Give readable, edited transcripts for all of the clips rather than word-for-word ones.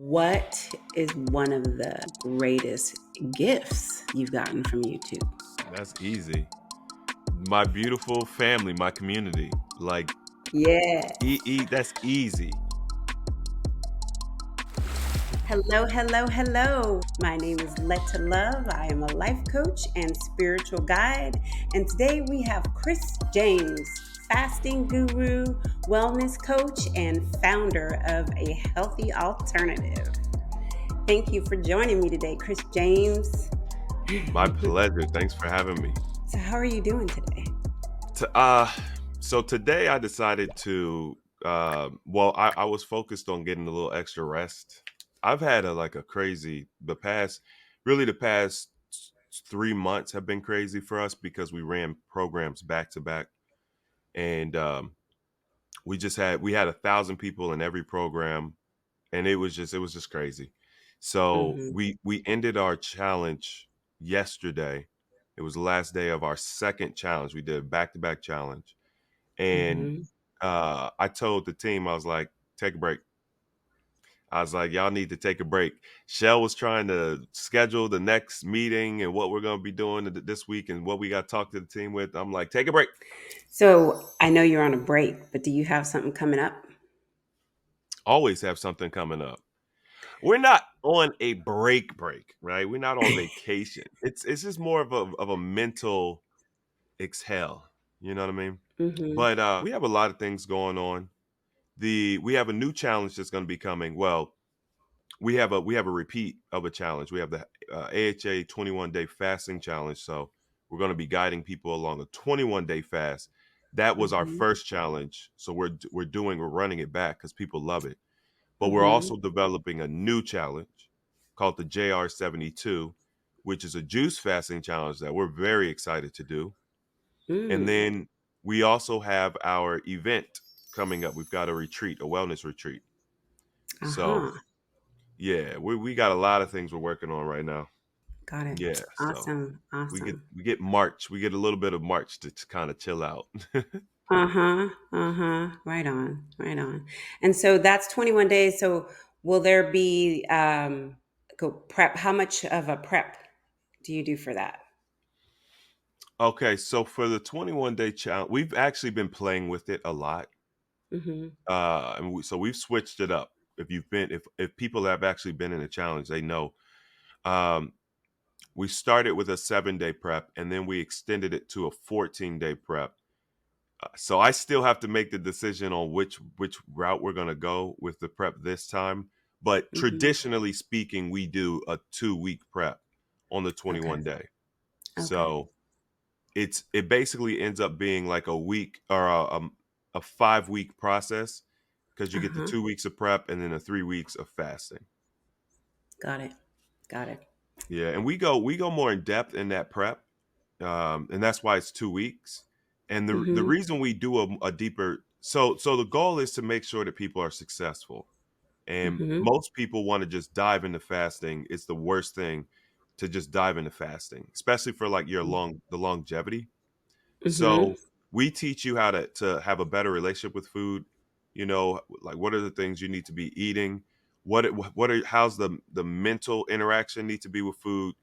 What is one of the greatest gifts you've gotten from YouTube? That's easy. My beautiful family, my community. Like, Yeah. that's easy. Hello, hello, hello. My name is Letta Love. I am a life coach and spiritual guide. And today we have Chris James, fasting guru, wellness coach, and founder of A Healthy Alternative. Thank you for joining me today, Chris James. My pleasure. Thanks for having me. So, how are you doing today? To, uh, so today I decided to, I was focused on getting a little extra rest. I've had a crazy, the past 3 months have been crazy for us because we ran programs back to back. And we had 1,000 people in every program, and it was just crazy. So Mm-hmm. we ended our challenge yesterday. It was the last day of our second challenge. We did a back-to-back challenge, and Mm-hmm. I told the team, I was like, take a break. I was like, y'all need to take a break. Shell was trying to schedule the next meeting and what we're going to be doing this week and what we got to talk to the team with. I'm like, take a break. So I know you're on a break, but do you have something coming up? Always have something coming up. We're not on a break, right? We're not on vacation. It's just more of a mental exhale. You know what I mean? Mm-hmm. But we have a lot of things going on. We have a new challenge that's going to be coming. Well, we have a repeat of a challenge. We have the AHA 21-day fasting challenge. So we're going to be guiding people along a 21-day fast. That was our Mm-hmm. first challenge. So we're running it back because people love it. But we're Mm-hmm. also developing a new challenge called the JR72, which is a juice fasting challenge that we're very excited to do. And Mm. then we also have our event coming up. We've got a retreat, a wellness retreat. So Uh-huh. yeah, we got a lot of things we're working on right now. Got it. Yeah, so Awesome. we get Awesome. we get March. We get a little bit of March to kind of chill out. Uh-huh. Uh-huh. Right on. Right on. And so that's 21 days. So will there be go prep? How much of a prep do you do for that? Okay, so for the 21-day challenge, we've actually been playing with it a lot. Mm-hmm. So we've switched it up. If people have actually been in a challenge, they know. Um, we started with a 7-day prep, and then we extended it to a 14-day prep. So I still have to make the decision on which route we're going to go with the prep this time. But Mm-hmm. traditionally speaking, we do a 2-week prep on the Okay. 21 day. Okay. So it basically ends up being like a week or a 5-week process because you get the Uh-huh. 2 weeks of prep and then the 3 weeks of fasting. Got it. Got it. Yeah, and we go more in depth in that prep, and that's why it's 2 weeks. And the Mm-hmm. reason we do a deeper so the goal is to make sure that people are successful. And Mm-hmm. most people want to just dive into fasting. It's the worst thing to just dive into fasting, especially for like the longevity. Mm-hmm. So we teach you how to have a better relationship with food. Like what are the things you need to be eating? How's the mental interaction need to be with food?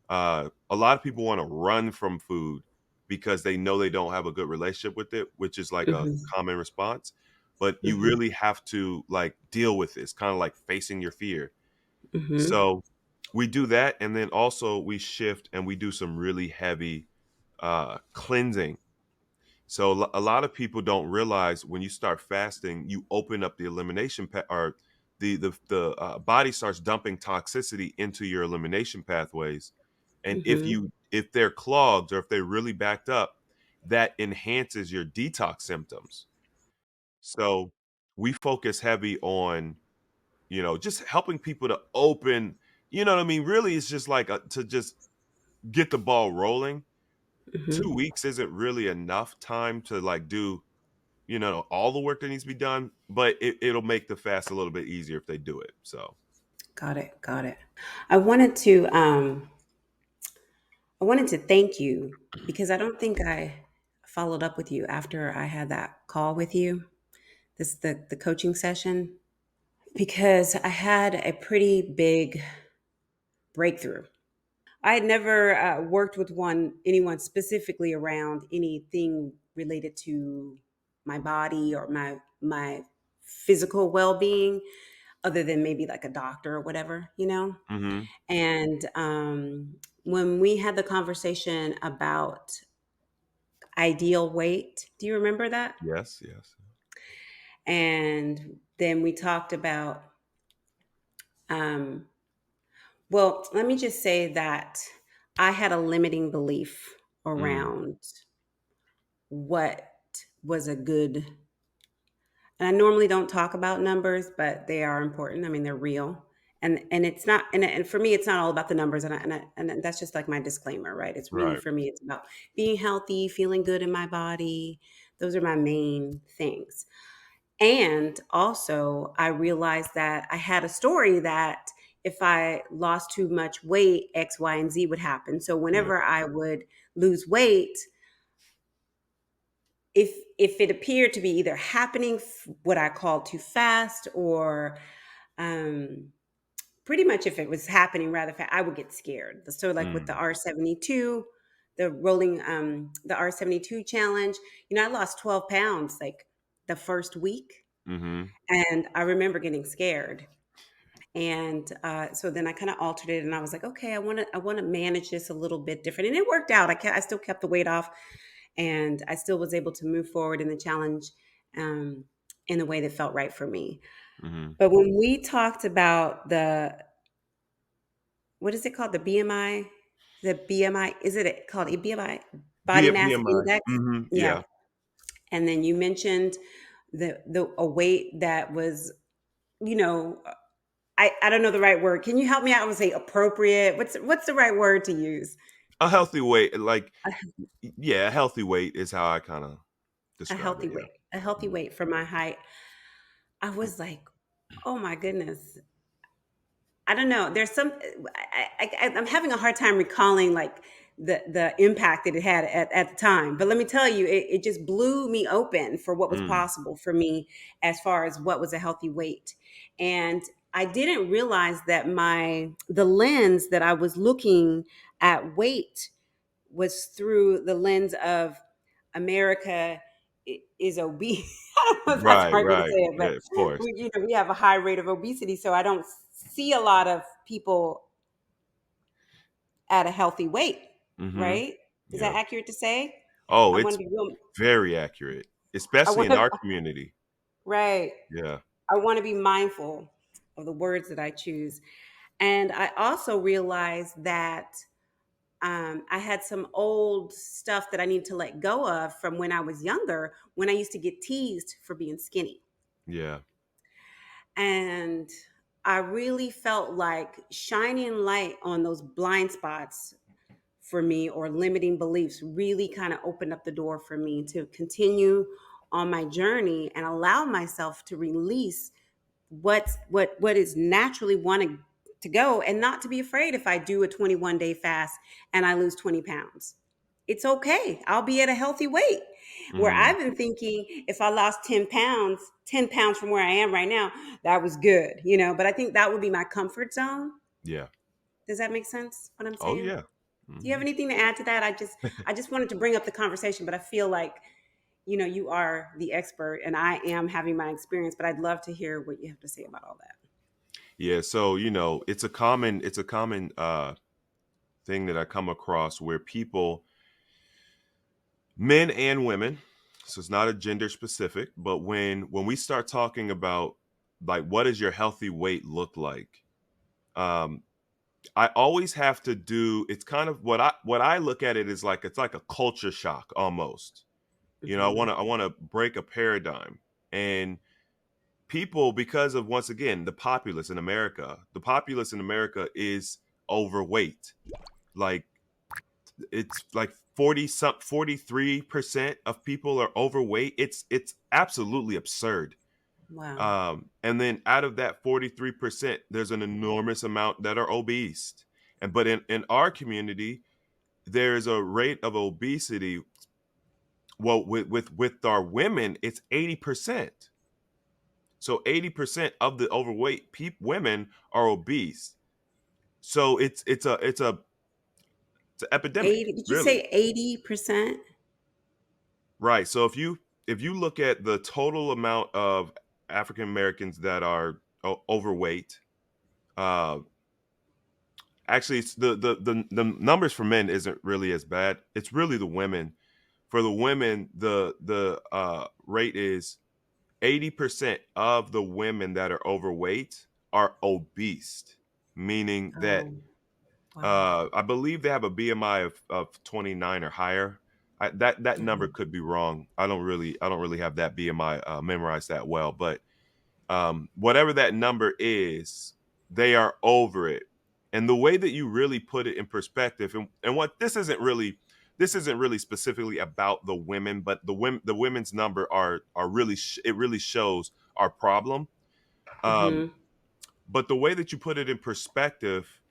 A lot of people want to run from food because they know they don't have a good relationship with it, which is like a Mm-hmm. common response. But you Mm-hmm. really have to like deal with it. It's kind of like facing your fear. Mm-hmm. So we do that, and then also we shift and we do some really heavy cleansing. So a lot of people don't realize when you start fasting, you open up the elimination or the body starts dumping toxicity into your elimination pathways, and Mm-hmm. if they're clogged or if they're really backed up, that enhances your detox symptoms. So we focus heavy on just helping people to open. You know what I mean? Really, it's just like to just get the ball rolling. Mm-hmm. 2 weeks isn't really enough time to like do all the work that needs to be done, but it'll make the fast a little bit easier if they do it. So, Got it. Got it. I wanted to um I wanted to thank you because I don't think I followed up with you after I had that call with you. The coaching session. because I had a pretty big breakthrough. I had never worked with anyone specifically around anything related to my body or my physical well-being, other than maybe like a doctor or whatever, you know. Mm-hmm. And when we had the conversation about ideal weight, do you remember that? Yes, yes. And then we talked about, um, well, let me just say that I had a limiting belief Mm, around what was a good, and I normally don't talk about numbers, but they are important. I mean, they're real. And it's not, and for me, it's not all about the numbers. And that's just like my disclaimer, right? It's really, right. for me, it's about being healthy, feeling good in my body. Those are my main things. And also, I realized that I had a story that if I lost too much weight, X, Y, and Z would happen. So Yeah. whenever I would lose weight, if it appeared to be either happening what I call too fast, or um, pretty much if it was happening rather fast, I would get scared. So like with the Mm, R72, the R72 challenge, I lost 12 pounds like the first week. mm-hmm. And I remember getting scared. And so then I kind of altered it, and I was like, okay, I want to manage this a little bit different, and it worked out. I still kept the weight off, and I still was able to move forward in the challenge um, in the way that felt right for me. Mm-hmm. But when we talked about the, what is it called, the BMI, is it called a BMI, body mass BMI. index? Mm-hmm. Yeah. Yeah. And then you mentioned the a weight that was, you know, I don't know the right word. Can you help me out? I would say appropriate. What's the right word to use? A healthy weight, like, A, yeah, a healthy weight is how I kind of a describe it. healthy Yeah. weight. A healthy Mhm. weight for my height. I Mm, was like, oh my goodness. I don't know. There's some. I'm having a hard time recalling like the impact that it had at the time. But let me tell you, it just blew me open for what was mm, possible for me as far as what was a healthy weight. And I didn't realize that the lens that I was looking at weight was through the lens of America is obese. I don't know if that's the right, right way to right. say it, Yeah, but of course. we have a high rate of obesity, so I don't see a lot of people at a healthy weight, Mm-hmm. right? Is that Yeah. accurate to say? Oh, I want it's to be real. very accurate, I especially want in to our community. right. Yeah. I want to be mindful of the words that I choose, and I also realized that I had some old stuff that I need to let go of from when I was younger, when I used to get teased for being skinny. Yeah. And I really felt like shining light on those blind spots for me, or limiting beliefs, really kind of opened up the door for me to continue on my journey and allow myself to release what is naturally wanting to go, and not to be afraid if I do a 21-day fast and I lose 20 pounds. It's okay. I'll be at a healthy weight. Where Mm-hmm. I've been thinking if I lost 10 pounds from where I am right now, that was good, but I think that would be my comfort zone. Yeah. Does that make sense what I'm Oh, saying? yeah. Do you have Mm-hmm. anything to add to that? I just wanted to bring up the conversation, but I feel like, you are the expert and I am having my experience, but I'd love to hear what you have to say about all that. Yeah. So, it's a common thing that I come across where people, men and women, so it's not a gender specific, but when we start talking about, like, what does your healthy weight look like? Um, I always have to do, it's kind of what I look at it is like, it's like a culture shock almost. I want Hmm. to I want to break a paradigm. And people, because of, once again, the populace in America is overweight. Like, it's like 43% of people are overweight. It's absolutely absurd. Wow. And then out of that 43%, there's an enormous amount that are obese. And but in our community, there's a rate of obesity. Well, with our women, it's 80%. So 80% of the overweight women are obese. So it's an epidemic, 80, did you really. say 80%? Right. So if you look at the total amount of African Americans that are overweight, uh, actually, it's the numbers for men isn't really as bad. It's really the women. For the women, the rate is 80% of the women that are overweight are obese, meaning that Oh, wow. I believe they have a BMI of 29 or higher. That number Mhm, could be wrong. I don't really have that BMI memorized that well, but whatever that number is, they are over it. And the way that you really put it in perspective, and what this isn't really specifically about the women, but the women's number are really it really shows our problem. Um, mhm, but the way that you put it in perspective,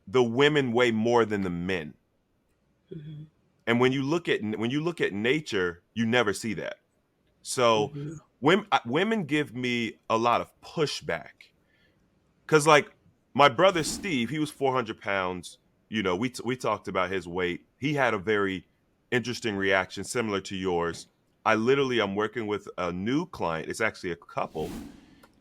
the women weigh more than the men. mhm, And when you look at nature, you never see that. So mhm, women give me a lot of pushback. Cause like my brother Steve, he was 400 pounds. We talked about his weight. He had a very interesting reaction, similar to yours. I'm working with a new client. It's actually a couple,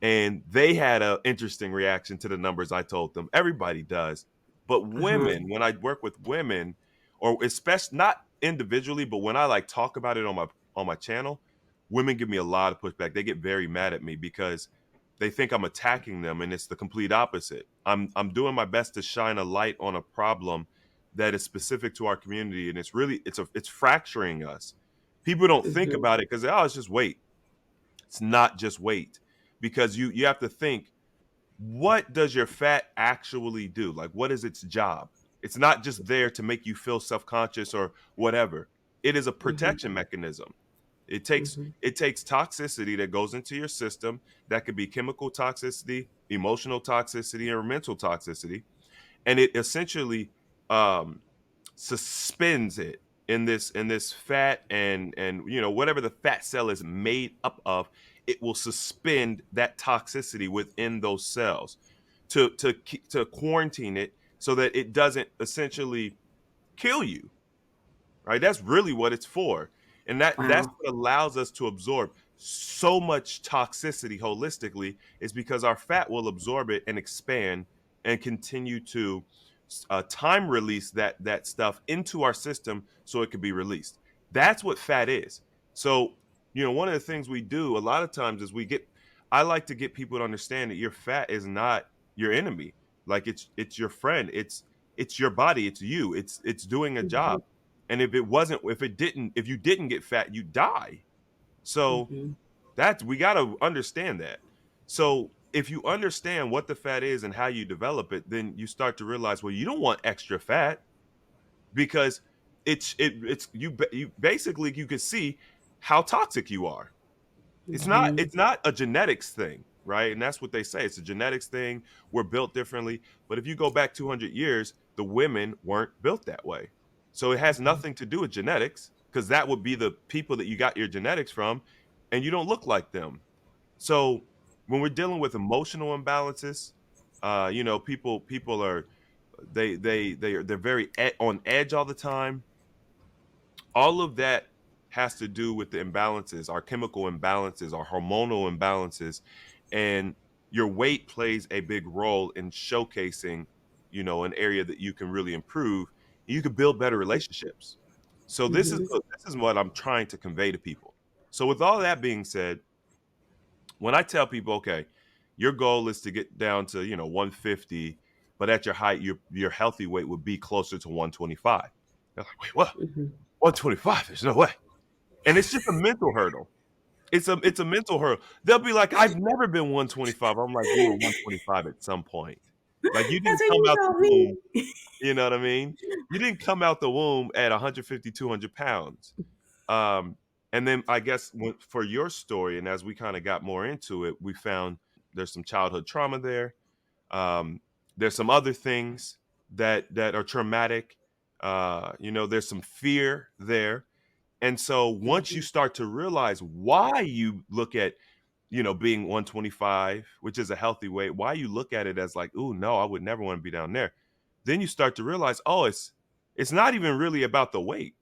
and they had an interesting reaction to the numbers I told them. Everybody does, but uh-huh, women, when I work with women, or especially not individually, but when I like talk about it on my channel, women give me a lot of pushback. They get very mad at me because they think I'm attacking them, and it's the complete opposite. I'm doing my best to shine a light on a problem that is specific to our community, and it's fracturing us. People don't think mhm, about it because it's just weight. It's not just weight, because you have to think, what does your fat actually do? Like, what is its job? It's not just there to make you feel self-conscious or whatever. It is a mhm, protection mechanism. It takes toxicity that goes into your system. That could be chemical toxicity, emotional toxicity, or mental toxicity, and it essentially um suspends it in this fat, and whatever the fat cell is made up of. It will suspend that toxicity within those cells to quarantine it so that it doesn't essentially kill you, right? That's really what it's for. And that's wow, what allows us to absorb so much toxicity holistically, is because our fat will absorb it and expand and continue to time release that stuff into our system so it can be released. That's what fat is. So, one of the things we do a lot of times is I like to get people to understand that your fat is not your enemy. Like, it's your friend. It's your body. It's you. It's doing a job. mhm, And if you didn't get fat, you die. So mhm, we got to understand that. So if you understand what the fat is and how you develop it, then you start to realize, well, you don't want extra fat, because it's you basically, you can see how toxic you are. It's not mhm, it's not a genetics thing, right? And that's what they say. It's a genetics thing. We're built differently. But if you go back 200 years, the women weren't built that way. So it has mhm, nothing to do with genetics, because that would be the people that you got your genetics from, and you don't look like them. So when we're dealing with emotional imbalances, people are they're very on edge all the time. All of that has to do with the imbalances, our chemical imbalances, our hormonal imbalances, and your weight plays a big role in showcasing, an area that you can really improve. You can build better relationships. So mhm, this is what I'm trying to convey to people. So with all that being said, when I tell people, okay, your goal is to get down to 150, but at your height, your healthy weight would be closer to 125. They're like, wait, what? mhm. 125? There's no way. And it's just a mental hurdle. It's a mental hurdle. They'll be like, "I've never been 125." I'm like, "You were 125 at some point. Like, you That's didn't what come you out the told womb." me. You know what I mean? You didn't come out the womb at 150, 200 pounds. Um, and then I guess for your story, and as we kind of got more into it, we found there's some childhood trauma there. Um, there's some other things that are traumatic. There's some fear there. And so once you Mhm, start to realize why you look at being 125, which is a healthy weight, why you look at it as like, "Ooh, no, I would never want to be down there." Then you start to realize, oh, it's not even really about the weight.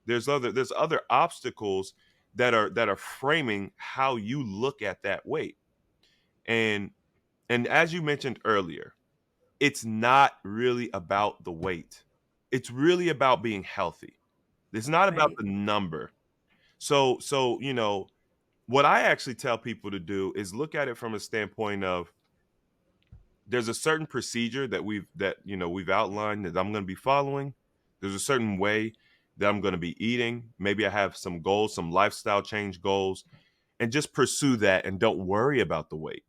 There's other obstacles that are framing how you look at that weight. And as you mentioned earlier, it's not really about the weight. It's really about being healthy. It's not about Right. the number. So, what I actually tell people to do is look at it from a standpoint of there's a certain procedure that we've outlined that I'm going to be following. There's a certain way that I'm going to be eating. Maybe I have some goals, some lifestyle change goals, and just pursue that and don't worry about the weight,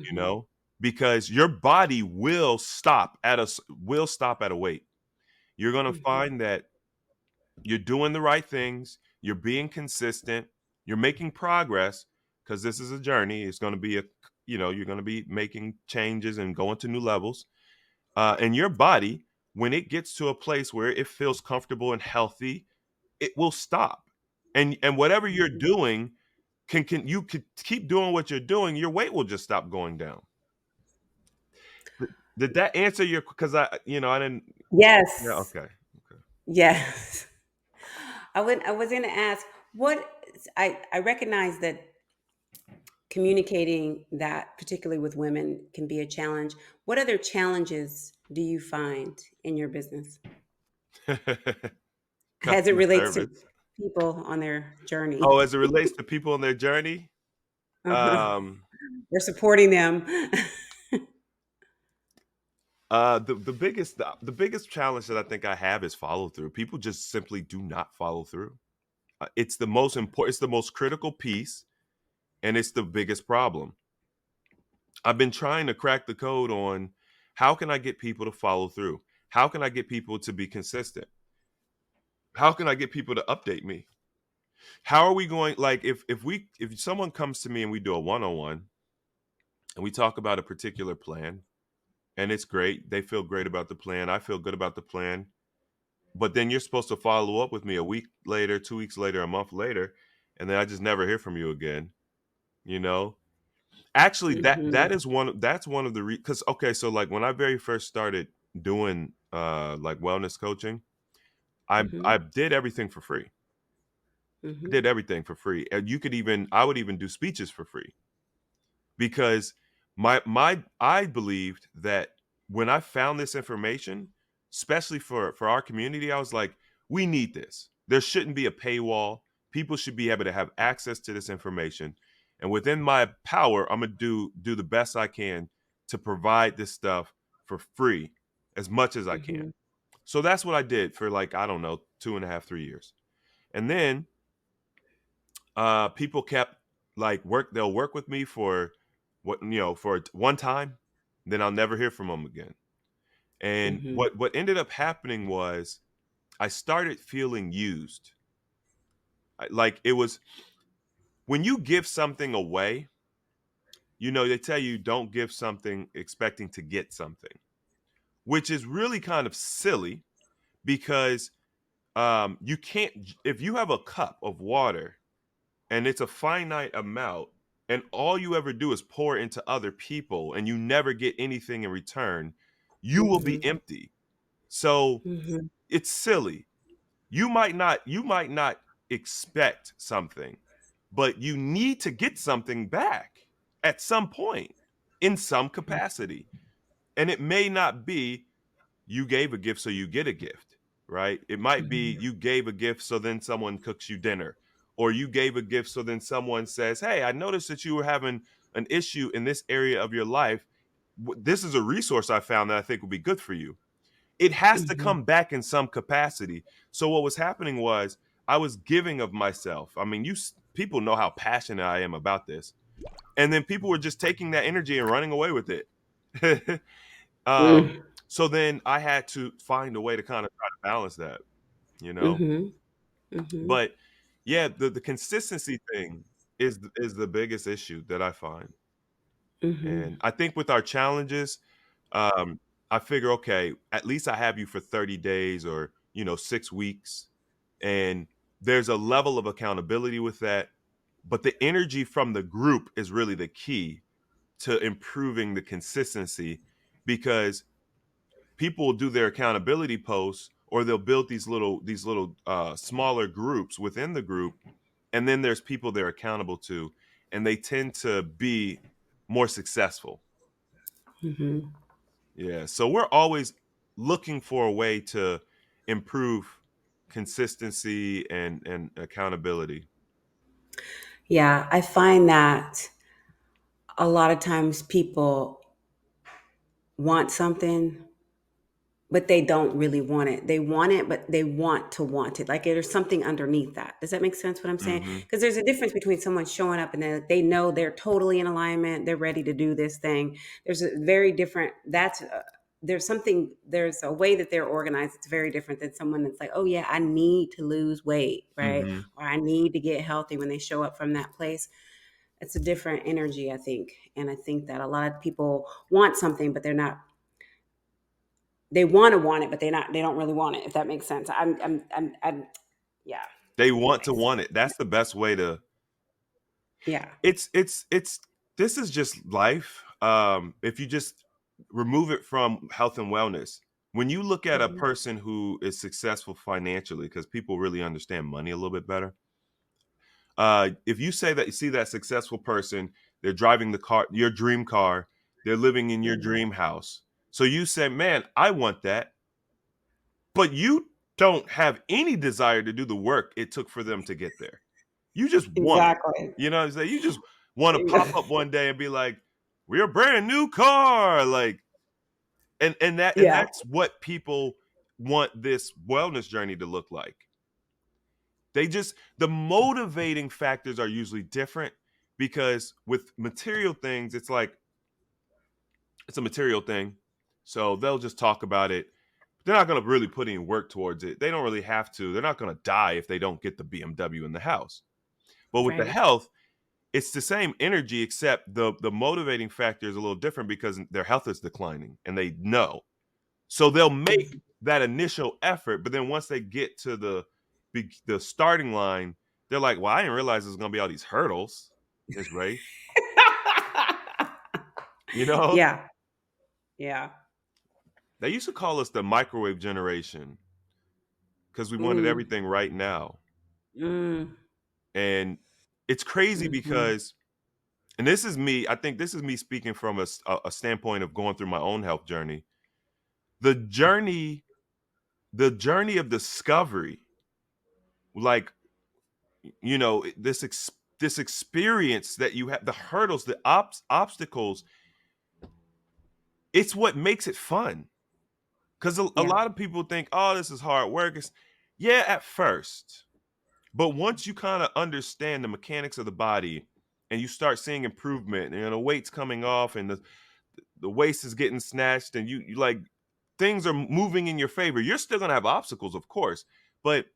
you Mm-hmm. know? Because your body will stop at a weight. You're going to Mm-hmm. find that you're doing the right things, you're being consistent, you're making progress because this is a journey. It's going to be you're going to be making changes and going to new levels. And your body, when it gets to a place where it feels comfortable and healthy, it will stop. And whatever you're doing can you could keep doing what you're doing, your weight will just stop going down. Did that answer your because I didn't yeah, Yes. okay. Okay. Yes. I was going to ask what I recognize that communicating that, particularly with women, can be a challenge. What other challenges do you find in your business as it Customer relates to service. people on their Oh, journey? as it relates to people on their journey, Uh-huh. um, We're supporting them. the biggest challenge that I think I have is follow through. People just simply do not follow through. It's the most important. It's the most critical piece, and it's the biggest problem. I've been trying to crack the code on how can I get people to follow through. How can I get people to be consistent? How can I get people to update me? How are we going? Like, if someone comes to me and we do a one-on-one and we talk about a particular plan, and it's great. They feel great about the plan. I feel good about the plan. But then you're supposed to follow up with me a week later, 2 weeks later, a month later, and then I just never hear from you again. You know, actually, Hmm. that's one of the because okay, so like when I very first started doing like wellness coaching, I Hmm. did everything for free. I Hmm. did everything for free, and I would even do speeches for free because my I believed that when I found this information, especially for our community, I was like, we need this. There shouldn't be a paywall. People should be able to have access to this information. And within my power, I'm gonna do the best I can to provide this stuff for free as much as I can. Hmm. So that's what I did for like, I don't know, 2.5, 3 years. And then people kept they'll work with me for for one time, then I'll never hear from them again. And Hmm. what ended up happening was I started feeling used. Like it was when you give something away, they tell you don't give something expecting to get something, which is really kind of silly because you can't if you have a cup of water and it's a finite amount and all you ever do is pour into other people and you never get anything in return, you will be Hmm. empty. So Hmm. it's silly. You might not expect something, but you need to get something back at some point in some capacity. And it may not be you gave a gift so you get a gift, right? It might be you gave a gift so then someone cooks you dinner, or you gave a gift so then someone says, "Hey, I noticed that you were having an issue in this area of your life. This is a resource I found that I think would be good for you." It has to Hmm. come back in some capacity. So what was happening was I was giving of myself. I mean, people know how passionate I am about this, and then people were just taking that energy and running away with it. Um, Hmm. so then I had to find a way to kind of try to balance that, you know? Hmm. Hmm. But yeah, the consistency thing is the biggest issue that I find. Hmm. And I think with our challenges, um, I figure, okay, at least I have you for 30 days or, 6 weeks. And there's a level of accountability with that. but the energy from the group is really the key to improving the consistency, because people will do their accountability posts, or they'll build these little smaller groups within the group, and then there's people they're accountable to, and they tend to be more successful. Hmm. Yeah, so we're always looking for a way to improve consistency and accountability. Yeah, I find that a lot of times people want something, but they don't really want it. They want it, but they want it. Like there's something underneath that. Does that make sense what I'm saying? Hmm. Because there's a difference between someone showing up and they know they're totally in alignment, they're ready to do this thing. There's a very different, there's a way that they're organized. It's very different than someone that's like, oh yeah, I need to lose weight, right? Hmm. Or I need to get healthy when they show up from that place. It's a different energy, I think. And I think that a lot of people want something, but they want it, but they don't really want it, if that makes sense. Yeah, They want to anyways. want it. That's the best way to. Yeah. It's this is just life. If you just remove it from health and wellness, when you look at a Mhm. person who is successful financially, because people really understand money a little bit better. If you say that you see that successful person, they're driving the car, your dream car, they're living in your Mhm. dream house. So you say, man, I want that, but you don't have any desire to do the work it took for them to get there. You just want it. Exactly. You know what I'm saying? You just want to pop up one day and be like, "We're a brand new car." Like, and Yeah. that's what people want this wellness journey to look like. They just the motivating factors are usually different, because with material things, it's like it's a material thing. So they'll just talk about it. They're not going to really put any work towards it. They don't really have to. They're not going to die if they don't get the BMW in the house. But with the Right. health, it's the same energy, except the motivating factor is a little different because their health is declining and they know. So they'll make Mhm. that initial effort, but then once they get to the starting line, they're like, "Well, I didn't realize there's going to be all these hurdles in this race." You know, Yeah. Yeah. they used to call us the microwave generation because we wanted Mm. everything right now. Mm. And it's crazy Mhm. because, and this is me, I think this is me speaking from a standpoint of going through my own health journey. The journey, the journey of discovery, like, this experience that you have, the hurdles, the obstacles, it's what makes it fun. Because a Yeah. lot of people think, oh, this is hard work. Yeah, at first. But once you kind of understand the mechanics of the body and you start seeing improvement, and the weight's coming off and the waist is getting snatched, and you like things are moving in your favor. You're still gonna have obstacles, of course, but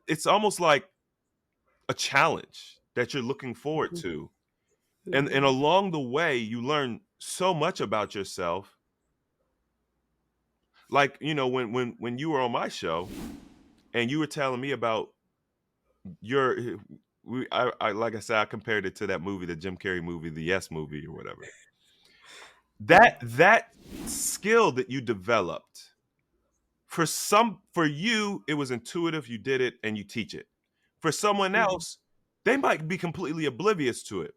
it's almost like a challenge that you're looking forward Mhm. to. And Mhm. along the way, you learn so much about yourself. Like, when you were on my show and you were telling me about your I like I said, I compared it to that movie, the Jim Carrey movie, the Yes movie or whatever. Yeah. That skill that you developed, for you, it was intuitive, you did it and you teach it. For someone Mhm. else, they might be completely oblivious to it.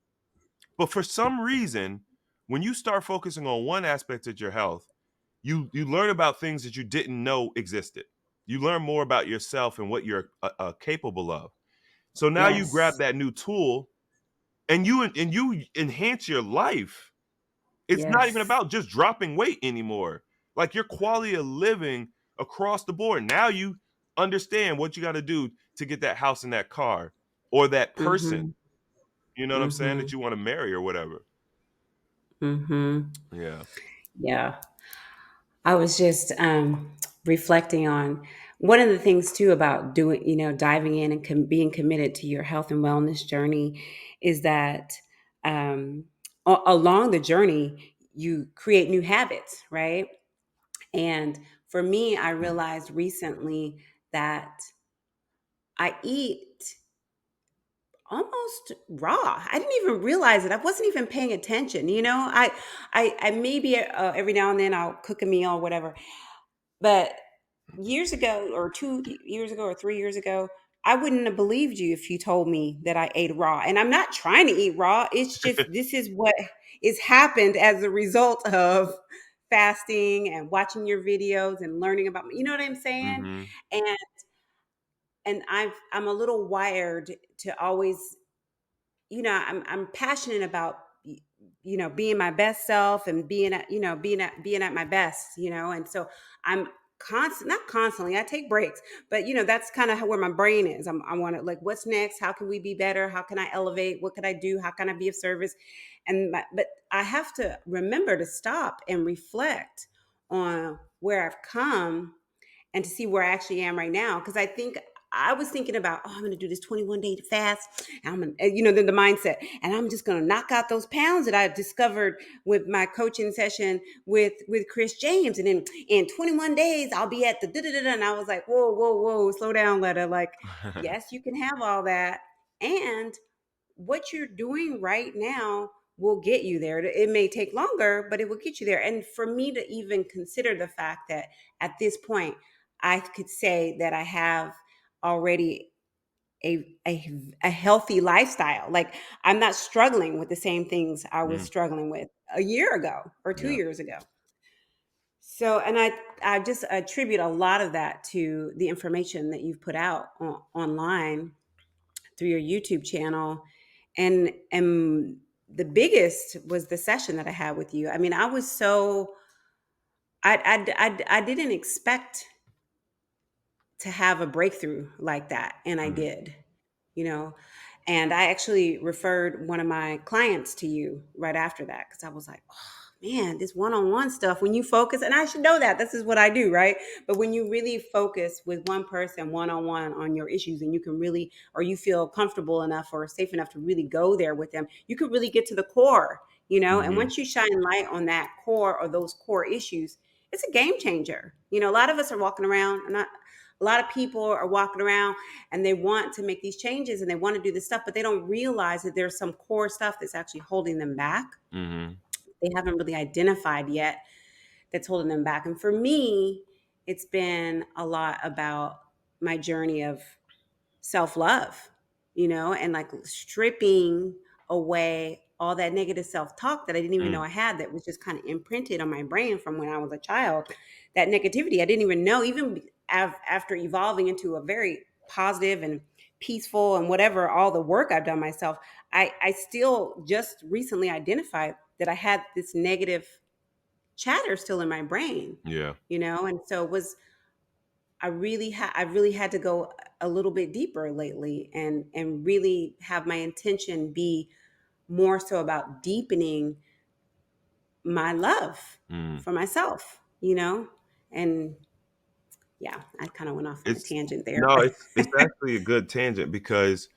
But for some reason, when you start focusing on one aspect of your health, you learn about things that you didn't know existed. You learn more about yourself and what you're capable of. So now you grab Yes. that new tool and you enhance your life. It's not even Yes. about just dropping weight anymore. Like your quality of living across the board. Now you understand what you got to do to get that house and that car, or that person. Mhm. You know what I'm saying? That Mhm. you want to marry or whatever. Mhm. Yeah. Yeah. I was just reflecting on one of the things too about doing, diving in and being committed to your health and wellness journey is that um, along the journey, you create new habits, right? And for me, I realized recently that I eat almost raw. I didn't even realize it. I wasn't even paying attention. I maybe every now and then I'll cook a meal or whatever. But years ago, or 2 years ago, or 3 years ago, I wouldn't have believed you if you told me that I ate raw. And I'm not trying to eat raw. It's just this is what is happened as a result of fasting and watching your videos and learning about. You know what I'm saying? Mhm. And I'm a little wired to always, I'm passionate about being my best self and being at my best, and so I'm not constantly, I take breaks, but that's kind of where my brain is. I want to, like, what's next? How can we be better? How can I elevate? What can I do? How can I be of service? But I have to remember to stop and reflect on where I've come and to see where I actually am right now. Because I was thinking about, oh, I'm going to do this 21-day fast. And I'm going to, then the mindset, and I'm just going to knock out those pounds that I discovered with my coaching session with Chris James. And then in 21 days, I'll be at the da da da. And I was like, whoa, whoa, whoa, slow down, Letta. Like, yes, you can have all that. And what you're doing right now will get you there. It may take longer, but it will get you there. And for me to even consider the fact that at this point, I could say that I have already a healthy lifestyle. Like, I'm not struggling with the same things I was Mm, struggling with a year ago or two yeah. years ago. So, and I just attribute a lot of that to the information that you've put out online through your YouTube channel. And the biggest was the session that I had with you. I mean, I was so I didn't expect to have a breakthrough like that, and I Mm, did. you know and I actually referred one of my clients to you right after that, because I was like, oh man, this one-on-one stuff, when you focus, and I should know that this is what I do, right? But when you really focus with one person one-on-one on your issues, and you can really, or you feel comfortable enough or safe enough to really go there with them, you could really get to the core. And mhm, once you shine light on that core, or those core issues, it's a game changer. A lot of us are walking around, not a lot of people are walking around, and they want to make these changes and they want to do this stuff, but they don't realize that there's some core stuff that's actually holding them back. mhm, They haven't really identified yet that's holding them back. And for me, it's been a lot about my journey of self-love, and like stripping away all that negative self-talk that I didn't even mm, know I had, that was just kind of imprinted on my brain from when I was a child. That negativity I didn't even know, even after evolving into a very positive and peaceful and whatever, all the work I've done myself, I still just recently identified that I had this negative chatter still in my brain, yeah. and so it was, I really had to go a little bit deeper lately, and really have my intention be more so about deepening my love Mm. for myself, and yeah, I kind of went off on a It's tangent there, no, but it's actually a good tangent because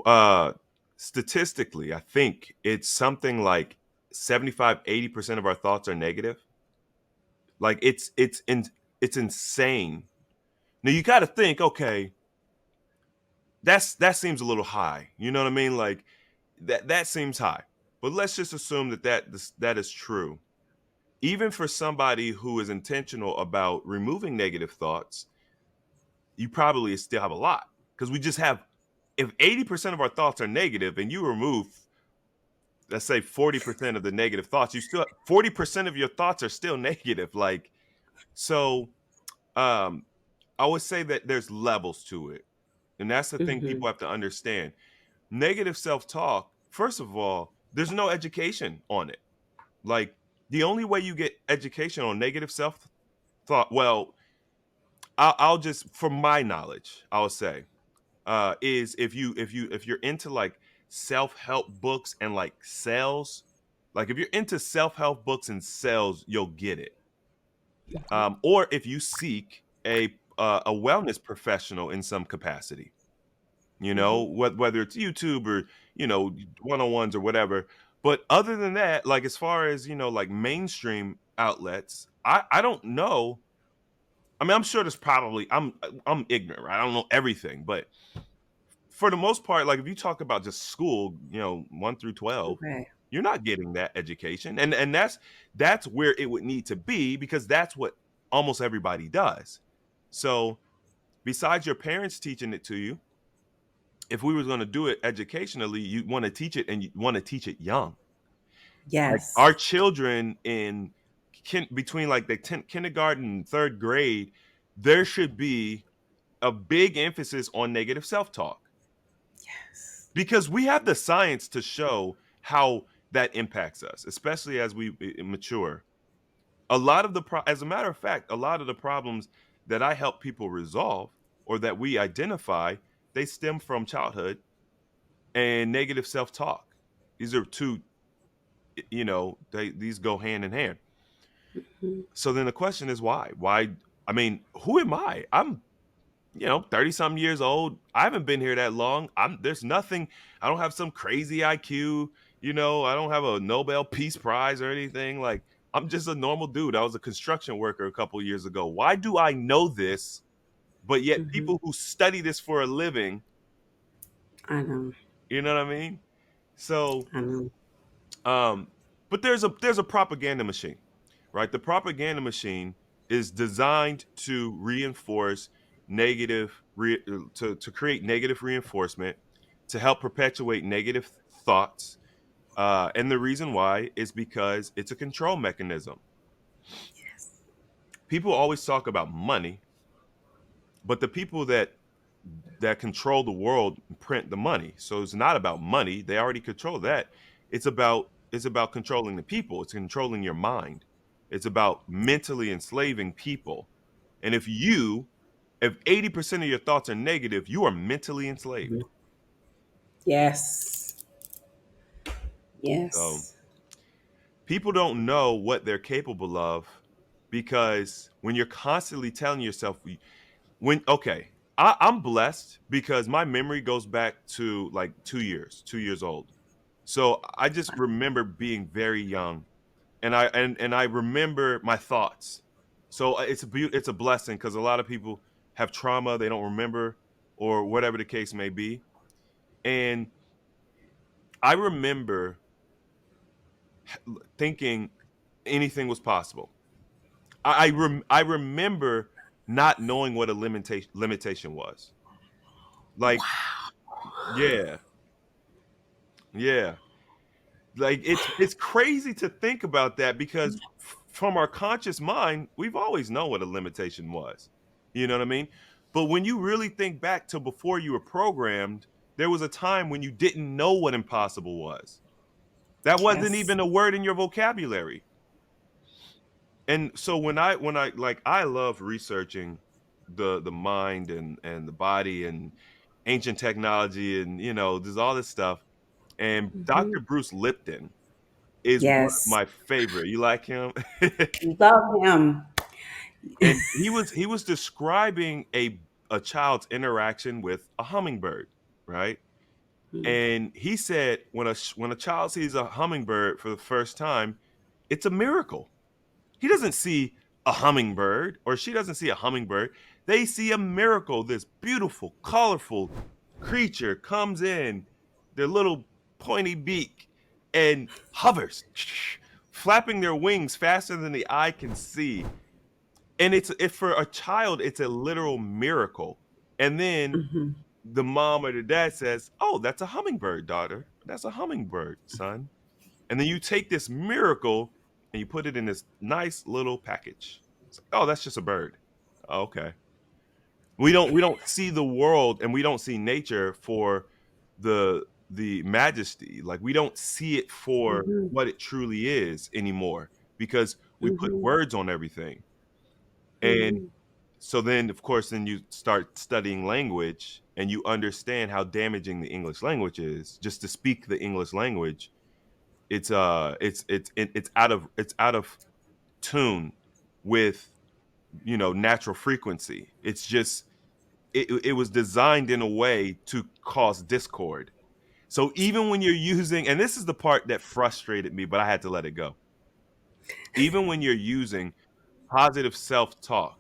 uh statistically, I think it's something like 75-80% of our thoughts are negative. Like it's insane. Now you got to think, okay, that seems a little high. You know what I mean? Like that seems high. But let's just assume that is true. Even for somebody who is intentional about removing negative thoughts, you probably still have a lot, because we just have, if 80% of our thoughts are negative and you remove, let's say, 40% of the negative thoughts, you still 40% of your thoughts are still negative. Like, so um I would say that there's levels to it. And that's the thing hmm people have to understand. Negative self-talk, first of all, there's no education on it. Like, the only way you get education on negative self-thought, well, I'll just, from my knowledge, I'll say, is if you're into like self-help books and like sales, like if you're into self-help books and sales, you'll get it. Or if you seek a wellness professional in some capacity, hmm whether it's YouTube or one-on-ones or whatever. But other than that, like, as far as like mainstream outlets, I don't know. I mean, I'm sure there's probably, I'm ignorant, right? I don't know everything, but for the most part, like if you talk about just school, 1 through 12, Okay. you're not getting that education. And that's where it would need to be, because that's what almost everybody does. So besides your parents teaching it to you, if we was going to do it educationally, you want to teach it, and you want to teach it young. Like our Yes. children in between like the kindergarten and third grade, there should be a big emphasis on negative self-talk, Yes. because we have the science to show how that impacts us, especially as we mature. A lot of the as a matter of fact, a lot of the problems that I help people resolve, or that we identify, they stem from childhood and negative self-talk. These are two, these go hand in hand. Mhm. So then the question is why? Why? I mean, who am I? I'm 30 something years old. I haven't been here that long. There's nothing. I don't have some crazy IQ. I don't have a Nobel Peace Prize or anything. Like, I'm just a normal dude. I was a construction worker a couple years ago. Why do I know this? But yet Mhm. people who study this for a living, I know. you know what I mean? So, I know. um, but there's a propaganda machine, right? The propaganda machine is designed to reinforce to create negative reinforcement, to help perpetuate negative thoughts. And the reason why is because it's a control mechanism. Yes. People always talk about money, but the people that control the world print the money. So it's not about money. They already control that. It's about controlling the people. It's controlling your mind. It's about mentally enslaving people. And if 80% of your thoughts are negative, you are mentally enslaved. Mhm. Yes. So Yes. people don't know what they're capable of, because when you're constantly telling yourself, okay, I'm blessed because my memory goes back to like 2 years old. So I just remember being very young, and I remember my thoughts. So it's a blessing, because a lot of people have trauma, they don't remember, or whatever the case may be. And I remember thinking anything was possible. I remember not knowing what a limitation was. Like, yeah, yeah. Like, it's crazy to think about that, because from our conscious mind, we've always known what a limitation was. You know what I mean? But when you really think back to before you were programmed, there was a time when you didn't know what impossible was. That wasn't Yes. even a word in your vocabulary. And so when I like, I love researching the mind and the body and ancient technology, and there's all this stuff. And Hmm. Dr. Bruce Lipton is one of Yes. my favorite. You like him? Love him. And he was describing a child's interaction with a hummingbird, right? Mhm. And he said when a child sees a hummingbird for the first time, it's a miracle. He doesn't see a hummingbird, or she doesn't see a hummingbird. They see a miracle. This beautiful, colorful creature comes in, their little pointy beak, and hovers, flapping their wings faster than the eye can see. And if for a child, it's a literal miracle. And then Mhm. the mom or the dad says, "Oh, that's a hummingbird, daughter. That's a hummingbird, son." And then you take this miracle and you put it in this nice little package. It's like, "Oh, that's just a bird." Okay. We don't see the world, and we don't see nature for the majesty. Like, we don't see it for Mhm. what it truly is anymore, because we put Mhm. words on everything. And Mhm. so then, of course, then you start studying language, and you understand how damaging the English language is. Just to speak the English language, it's out of tune with natural frequency. It's just it was designed in a way to cause discord. So even when you're using, and this is the part that frustrated me, but I had to let it go. Even when you're using positive self-talk,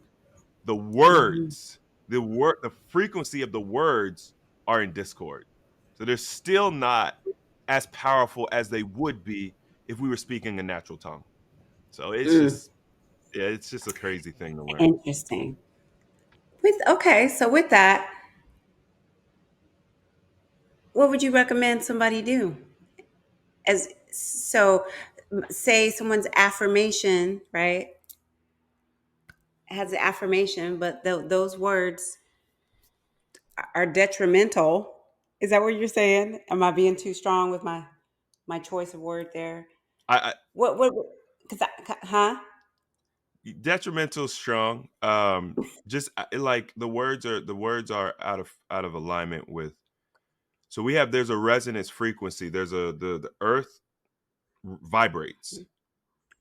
the Mhm. words, the frequency of the words are in discord. So they're still not as powerful as they would be if we were speaking a natural tongue. So it's Mm, just, yeah, it's just a crazy thing to learn. interesting. So with that, what would you recommend somebody do? As so, say someone's affirmation, right? Has an affirmation, but those words are detrimental. Is that what you're saying? Am I being too strong with my choice of word there? I What? Because huh? detrimental is strong. Just like the words are out of alignment with. So we have there's a resonance frequency. There's the earth vibrates, the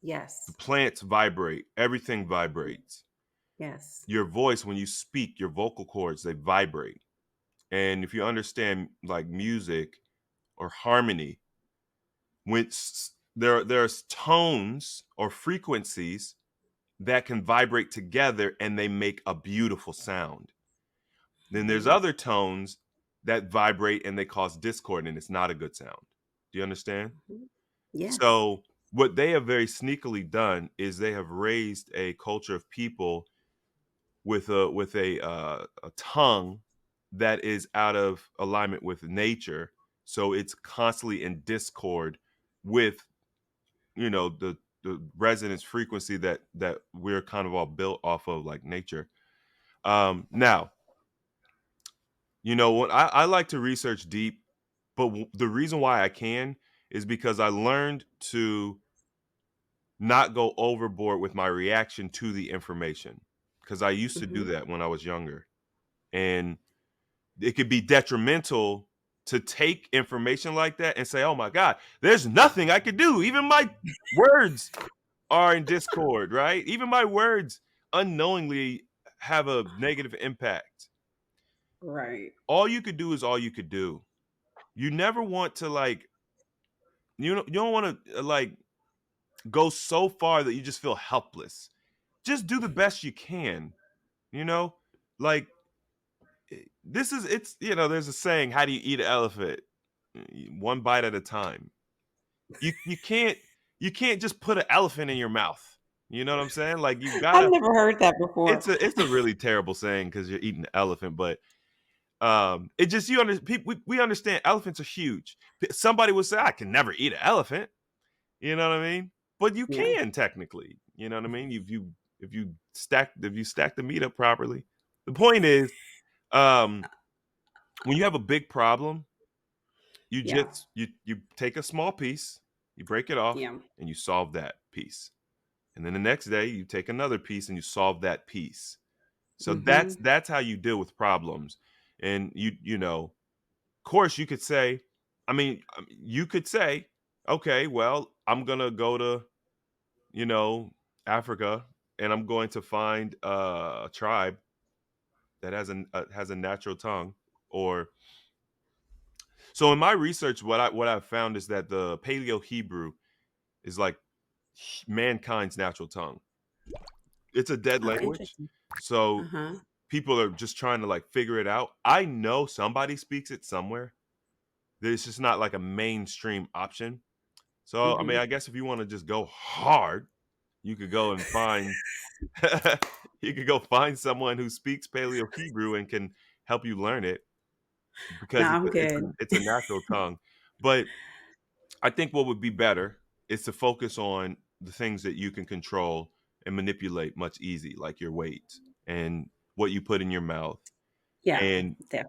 Yes. plants vibrate, everything vibrates. Yes. Your voice when you speak, your vocal cords they vibrate. And if you understand like music or harmony, when there's tones or frequencies that can vibrate together and they make a beautiful sound. Then there's Mhm. other tones that vibrate and they cause discord and it's not a good sound. Do you understand? Mhm. Yes. So what they have very sneakily done is they have raised a culture of people with a tongue that is out of alignment with nature. So it's constantly in discord with the resonance frequency that we're kind of all built off of, like nature. Now, what I like to research deep, but the reason why I can is because I learned to not go overboard with my reaction to the information because I used to do Hmm. that when I was younger, and it could be detrimental to take information like that and say, "Oh my God, there's nothing I could do. Even my words are in discord, right? Even my words unknowingly have a negative impact." Right. All you could do is all you could do. You never want to like you don't want to like go so far that you just feel helpless. Just do the best you can, you know? Like this is it's there's a saying, how do you eat an elephant? One bite at a time. You can't just put an elephant in your mouth. You know what I'm saying? Like you I've gotta never heard that before. it's a really terrible saying because you're eating an elephant, but it just you under people we understand elephants are huge. Somebody would say, I can never eat an elephant. You know what I mean? But you Yeah. can technically. You know what I mean? If you stack the meat up properly. The point is, um, when you have a big problem, you Yeah. just you take a small piece, you break it off, Yeah. and you solve that piece. And then the next day, you take another piece and you solve that piece. So that's Hmm. that's how you deal with problems. And of course, you could say, you could say, okay, well, I'm gonna go to you know, Africa, and I'm going to find a tribe that has a natural tongue. Or so in my research, what I've found is that the Paleo Hebrew is like mankind's natural tongue. It's a dead Oh, language, interesting. Uh so huh. people are just trying to like figure it out. I know somebody speaks it somewhere. There's just not like a mainstream option. So I mean, Hmm. I guess if you want to just go hard, you could go and find you could go find someone who speaks Paleo Hebrew and can help you learn it No, because it's I'm a, it's a, good. it's a natural tongue. But I think what would be better is to focus on the things that you can control and manipulate much easy, like your weight and what you put in your mouth. Yeah. And There.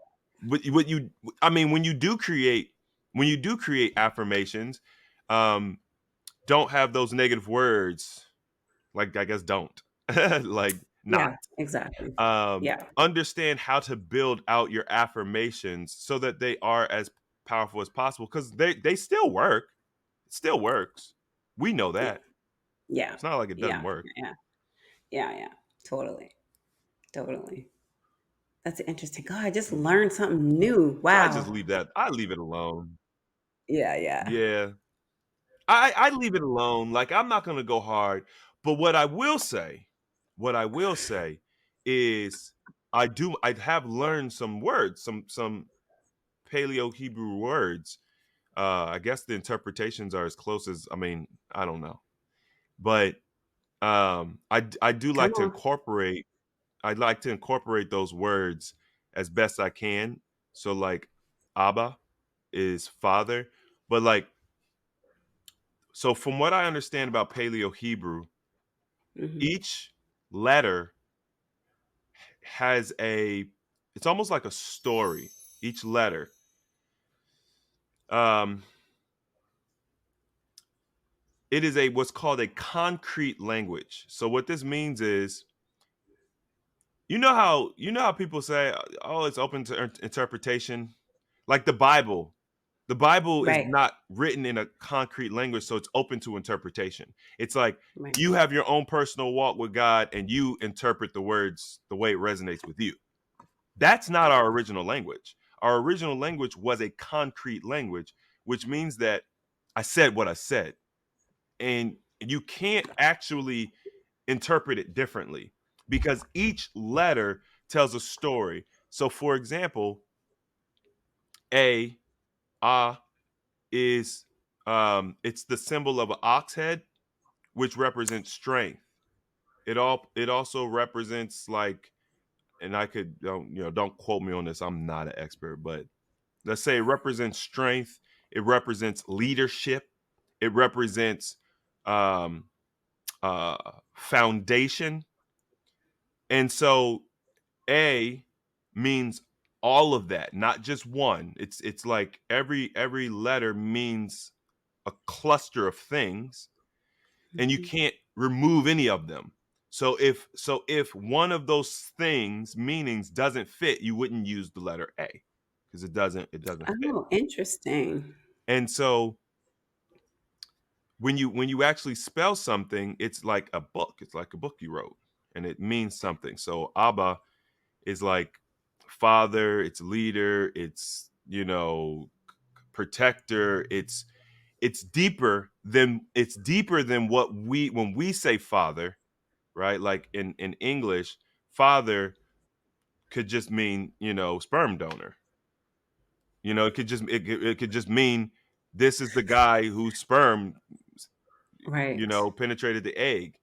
what you I mean, when you do create affirmations, um, don't have those negative words. Like I guess don't like not. Yeah. Exactly. um, Yeah. understand how to build out your affirmations so that they are as powerful as possible because they still work. It still works. We know Yeah. that. Yeah. It's not like it doesn't Yeah. work. Yeah. Yeah. Yeah. Totally. Totally. That's interesting. God, I just learned something new. I just Wow. leave that. I leave it alone. Yeah. Yeah. Yeah, I leave it alone. Like I'm not gonna go hard. But what I will say is I have learned some words, some Paleo Hebrew words. I guess the interpretations are as close as, I mean, I don't know, but I do Come like to on. incorporate. I'd like to incorporate those words as best I can. So like Abba is father, but like, so from what I understand about Paleo Hebrew, Hmm. each letter has a, it's almost like a story. Each letter. Um, it is a what's called a concrete language. So what this means is, you know how people say, oh, it's open to interpretation, like the Bible. The Bible is Right. not written in a concrete language, so it's open to interpretation. It's like Right. you have your own personal walk with God, and you interpret the words the way it resonates with you. That's not our original language. Our original language was a concrete language, which means that I said what I said, and you can't actually interpret it differently because each letter tells a story. So, for example, a ah is it's the symbol of an ox head, which represents strength. It also represents like, and I could don't quote me on this. I'm not an expert, but let's say it represents strength. It represents leadership. It represents um, foundation. And so A means all of that, not just one. It's like every letter means a cluster of things, and you Hmm. can't remove any of them. So if one of those things meanings doesn't fit, you wouldn't use the letter A because it doesn't fit. Oh, interesting. And so when you actually spell something, it's like a book. It's like a book you wrote, and it means something. So Abba is like father, it's leader, it's protector. It's deeper than what we when we say father, right? Like in English, father could just mean sperm donor. It could just mean this is the guy whose sperm Right. penetrated the egg.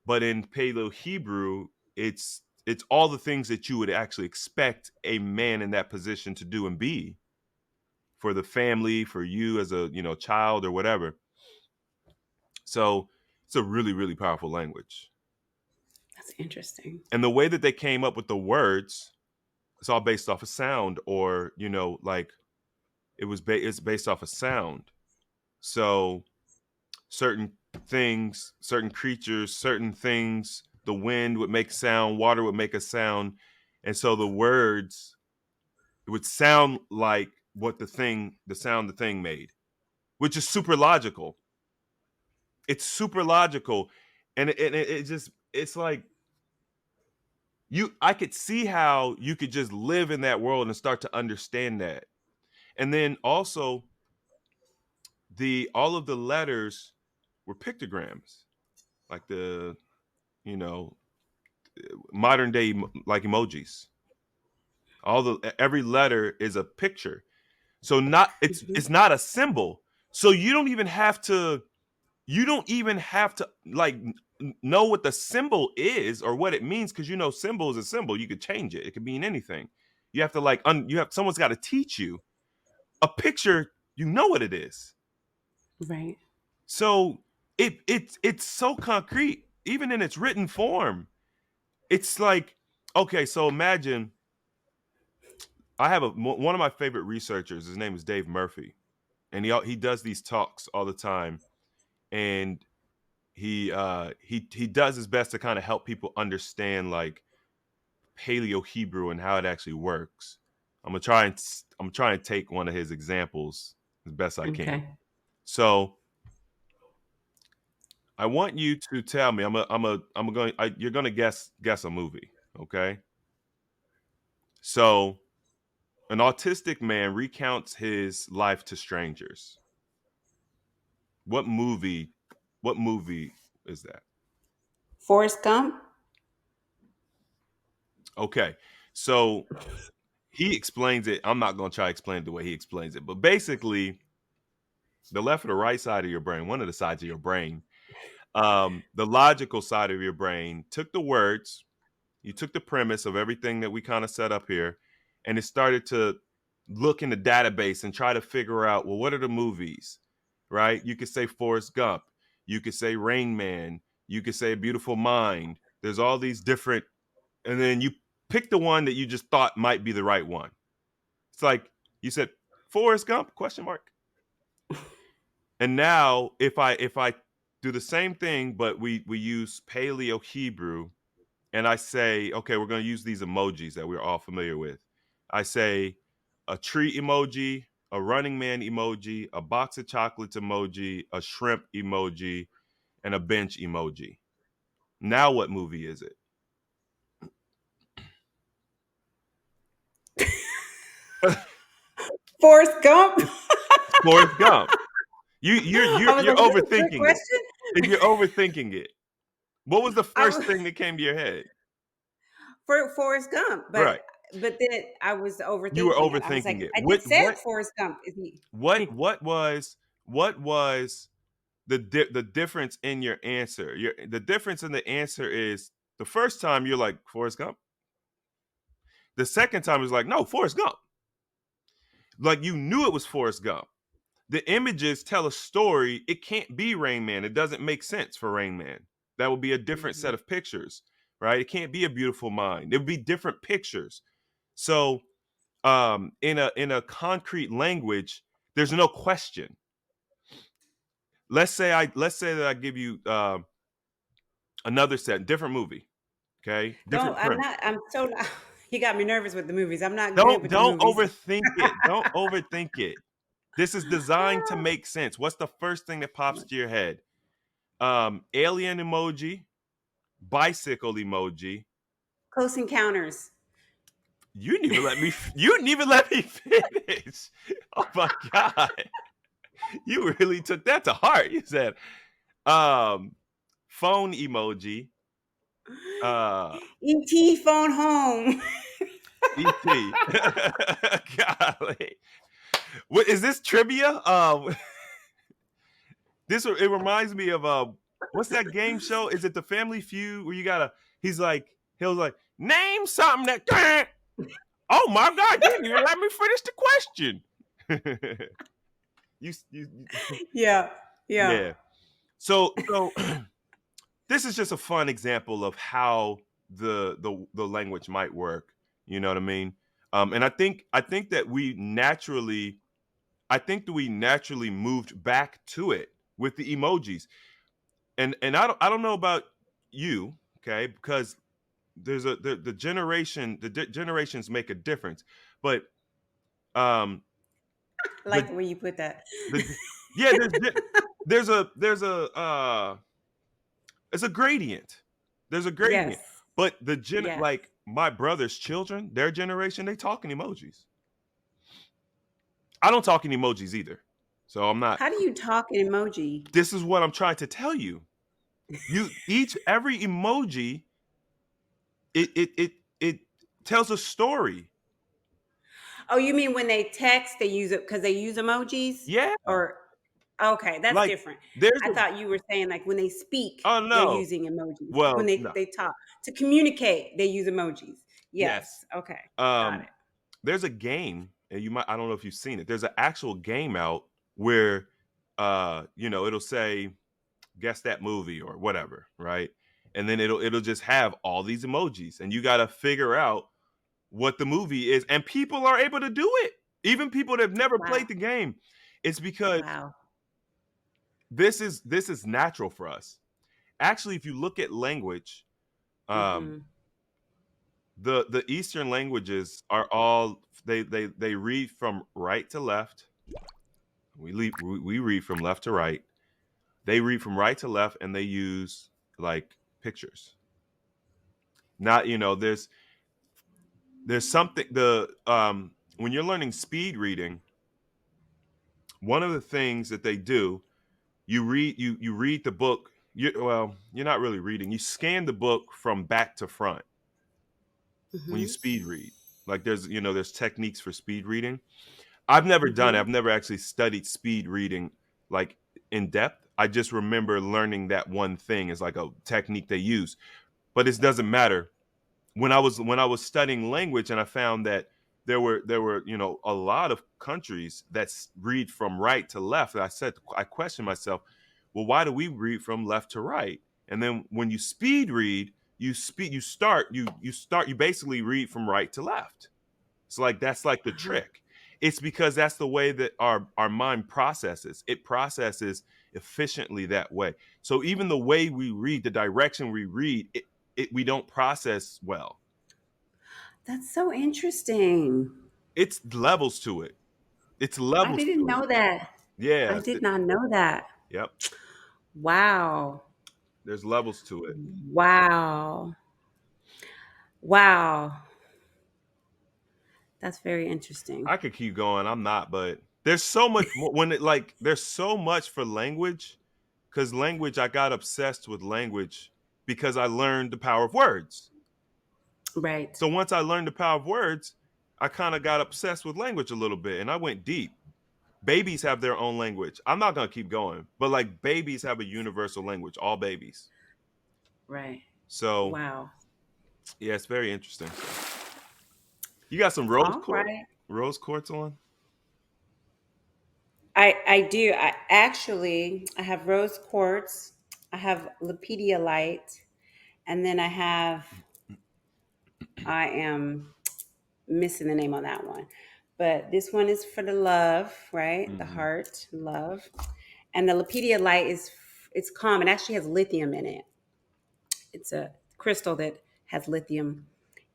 But in Paleo Hebrew, it's all the things that you would actually expect a man in that position to do and be for the family, for you as a child or whatever. So it's a really, really powerful language. That's interesting. And the way that they came up with the words, it's all based off of sound, or like it's based off of sound. So certain things, certain creatures, certain things, the wind would make sound, water would make a sound, and so the words, it would sound like the sound the thing made, which is super logical. It's super logical, and it just, it's like, I could see how you could just live in that world and start to understand that. And then also, the all of the letters were pictograms, like the you know modern day like emojis. Every letter is a picture. So not it's Hmm. not a symbol. So you don't even have to like know what the symbol is or what it means, because symbol is a symbol. You could change it. It could mean anything. You have to like you have someone's got to teach you. A picture, you know what it is. Right. So it's so concrete, even in its written form. It's like, okay, so imagine, I have one of my favorite researchers. His name is Dave Murphy, and he does these talks all the time, and he does his best to kind of help people understand like Paleo Hebrew and how it actually works. I'm trying to take one of his examples as best I can. Okay. So I want you to tell me. You're gonna guess a movie, okay? So an autistic man recounts his life to strangers. What movie? What movie is that? Forrest Gump. Okay, so he explains it. I'm not going to try to explain it the way he explains it, but basically, the left or the right side of your brain, one of the sides of your brain, the logical side of your brain took the words, you took the premise of everything that we kind of set up here, and it started to look in the database and try to figure out, well, what are the movies, right? You could say Forrest Gump, you could say Rain Man, you could say A Beautiful Mind. There's all these different, and then you pick the one that you just thought might be the right one. It's like you said, Forrest Gump? Question mark. And now, if I do the same thing, but we use Paleo Hebrew, and I say, okay, we're going to use these emojis that we're all familiar with. I say a tree emoji, a running man emoji, a box of chocolates emoji, a shrimp emoji, and a bench emoji. Now, what movie is it? Forrest Gump. It's Forrest Gump. You you're I you're was you're like, is this a trick overthinking it. You're question? overthinking it. What was the I first was thing that came to your head? for Forrest Gump, Right. but then I was You were overthinking it. I was overthinking like, it. I What just said what Forrest Gump. Is he? what was the difference in your answer? The difference in the answer is the first time you're like Forrest Gump. The second time is like no Forrest Gump. Like you knew it was Forrest Gump. The images tell a story. It can't be Rain Man. It doesn't make sense for Rain Man. That would be a different Mhm. set of pictures, right? It can't be A Beautiful Mind. It would be different pictures. So in a concrete language, there's no question. Let's say that I give you another set, different movie, okay, Don't. different I'm premise. not. I'm so. You got me nervous with the movies. I'm not good Don't with the don't movies. overthink it. Don't overthink it. This is designed to make sense. What's the first thing that pops to your head? Alien emoji, bicycle emoji. Close Encounters. You didn't even let me. You didn't even let me finish. Oh my god, you really took that to heart. You said um, phone emoji, uh, E.T. Phone Home. ET. Golly. What is this trivia? This it reminds me of what's that game show? Is it the Family Feud where you gotta? He was like name something that. Oh my God! You didn't even let me finish the question. Yeah. Yeah. Yeah. So this is just a fun example of how the language might work. You know what I mean? And I think that we naturally moved back to it with the emojis. And I don't know about you, okay? Because the generations make a difference. But um I like the the way you put that. the yeah, there's a it's a gradient. There's a Yes. gradient. But Yes. like my brother's children, their generation, they talk in emojis. I don't talk in emojis either. So I'm not. How do you talk in emoji? This is what I'm trying to tell you. Every emoji, it tells a story. Oh, you mean when they text, they use it because they use emojis? Yeah. Or okay, that's Like different. there's I a thought you were saying like when they speak, oh they're no. using emojis. When Well, they no. they talk to communicate, they use emojis. Yes. Yes. Okay. Got Um it. there's a game, and I don't know if you've seen it. There's an actual game out where it'll say guess that movie or whatever, right? And then it'll just have all these emojis, and you got to figure out what the movie is, and people are able to do it. Even people that have never Wow. played the game. It's because Wow. this is natural for us. Actually, if you look at language, um, Mhm. the Eastern languages are all they read from right to left. We read from left to right. They read from right to left, and they use like pictures. Not there's something the when you're learning speed reading, one of the things that they do, you read the book. You're not really reading. You scan the book from back to front when you Mhm. speed read. Like there's techniques for speed reading. I've never done it. Hmm. I've never actually studied speed reading like in depth. I just remember learning that one thing is like a technique they use, but it doesn't matter. When I was studying language, and I found that there were a lot of countries that read from right to left. And I questioned myself, well, why do we read from left to right? And then when you speed read, you basically read from right to left. It's like that's like the Uh-huh. trick. It's because that's the way that our mind processes. It processes efficiently that way. So even the way we read, the direction we read, we don't process well. That's so interesting. It's levels to it. It's I levels didn't to it. know that. I Yeah. did not know that. Yep. Wow. There's levels to it. Wow. Wow. That's very interesting. I could keep going. I'm not, but there's so much when it like there's so much for language. Because language, I got obsessed with language because I learned the power of words. Right. So once I learned the power of words, I kind of got obsessed with language a little bit, and I went deep. Babies have their own language. I'm not gonna keep going, but like babies have a universal language, all babies. Right. So Wow. yeah, it's very interesting. So you got some All right. rose quartz on? I do. I have rose quartz. I have Lepedia light, and then I am missing the name on that one. But this one is for the love, right? The Hmm. heart, love. And the Lepedia light it's calm. It actually has lithium in it. It's a crystal that has lithium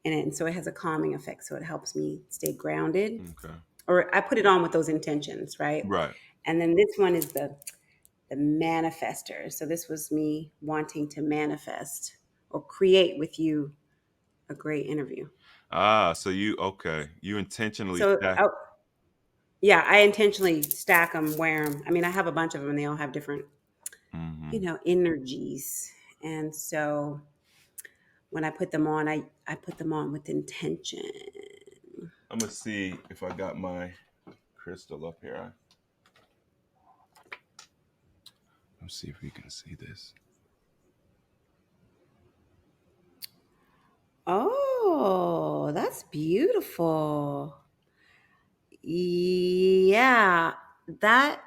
in it, and so it has a calming effect. So it helps me stay grounded. Okay. Or I put it on with those intentions, right? Right. And then this one is the manifester. So this was me wanting to manifest or create with you a great interview. Ah, so you okay? You intentionally So stack. yeah, I intentionally stack them, wear them. I mean, I have a bunch of them, and they all have different, Hmm. energies. And so when I put them on, I put them on with intention. I'm gonna see if I got my crystal up here. Let's see if we can see this. Oh, that's beautiful. Yeah, that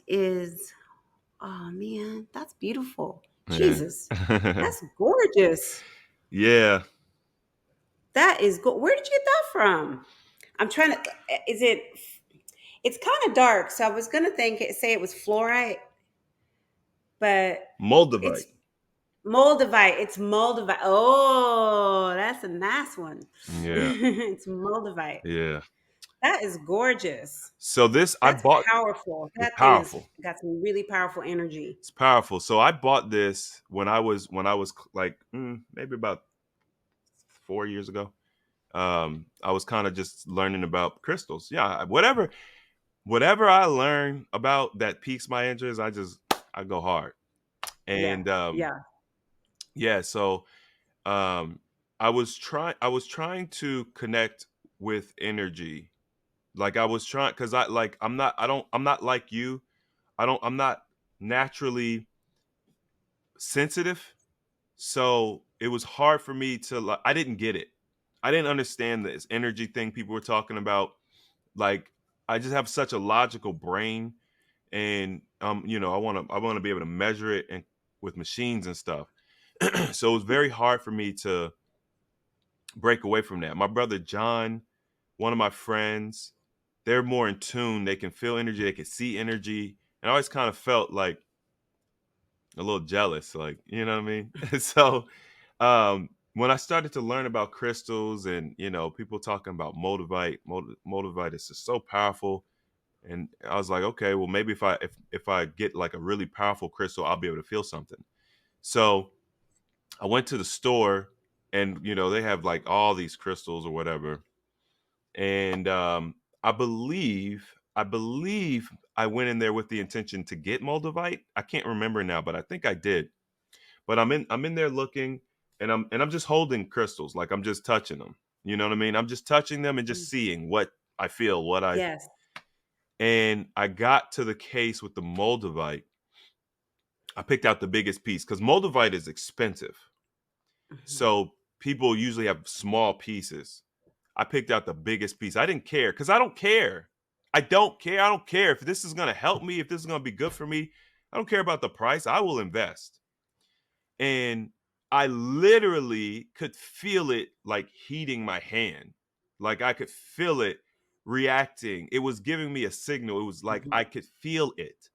is oh man, that's beautiful. Yeah. Jesus. That's gorgeous. Yeah. That is good. Where did you get that from? I'm trying to is it it's kind of dark, so I was gonna say it was fluorite, but it's Moldavite. Moldavite. It's Moldavite. Oh, that's a nice one. Yeah. It's Moldavite. Yeah. That is gorgeous. So this I That's bought. powerful. It's That thing is powerful. got some really powerful energy. It's powerful. So I bought this when I was like maybe about 4 years ago. I was kind of just learning about crystals. Yeah, whatever I learn about that piques my interest, I go hard. Yeah. And Yeah. yeah, so um I was trying to connect with energy. Like I was trying cuz I'm not like you. I'm not naturally sensitive. So it was hard for me to like I didn't get it. I didn't understand this energy thing people were talking about. Like I just have such a logical brain, and I want to be able to measure it and with machines and stuff. So it was very hard for me to break away from that. My brother John, one of my friends, they're more in tune. They can feel energy, they can see energy. And I always kind of felt like a little jealous, like, you know what I mean? So when I started to learn about crystals and people talking about moldavite is just so powerful. And I was like, okay, well maybe if I get like a really powerful crystal, I'll be able to feel something. So I went to the store, and they have like all these crystals or whatever. And I believe I went in there with the intention to get moldavite. I can't remember now, but I think I did. But I'm in there looking, and I'm just holding crystals, like I'm just touching them. You know what I mean? I'm just touching them and Mm. just seeing what I feel, what I Yes. and I got to the case with the Moldavite. I picked out the biggest piece because Moldavite is expensive. Mhm. So people usually have small pieces. I picked out the biggest piece. I didn't care because I don't care. I don't care. I don't care if this is going to help me, if this is going to be good for me. I don't care about the price. I will invest. And I literally could feel it like heating my hand. Like I could feel it reacting. It was giving me a signal. It was like Mhm. I could feel it.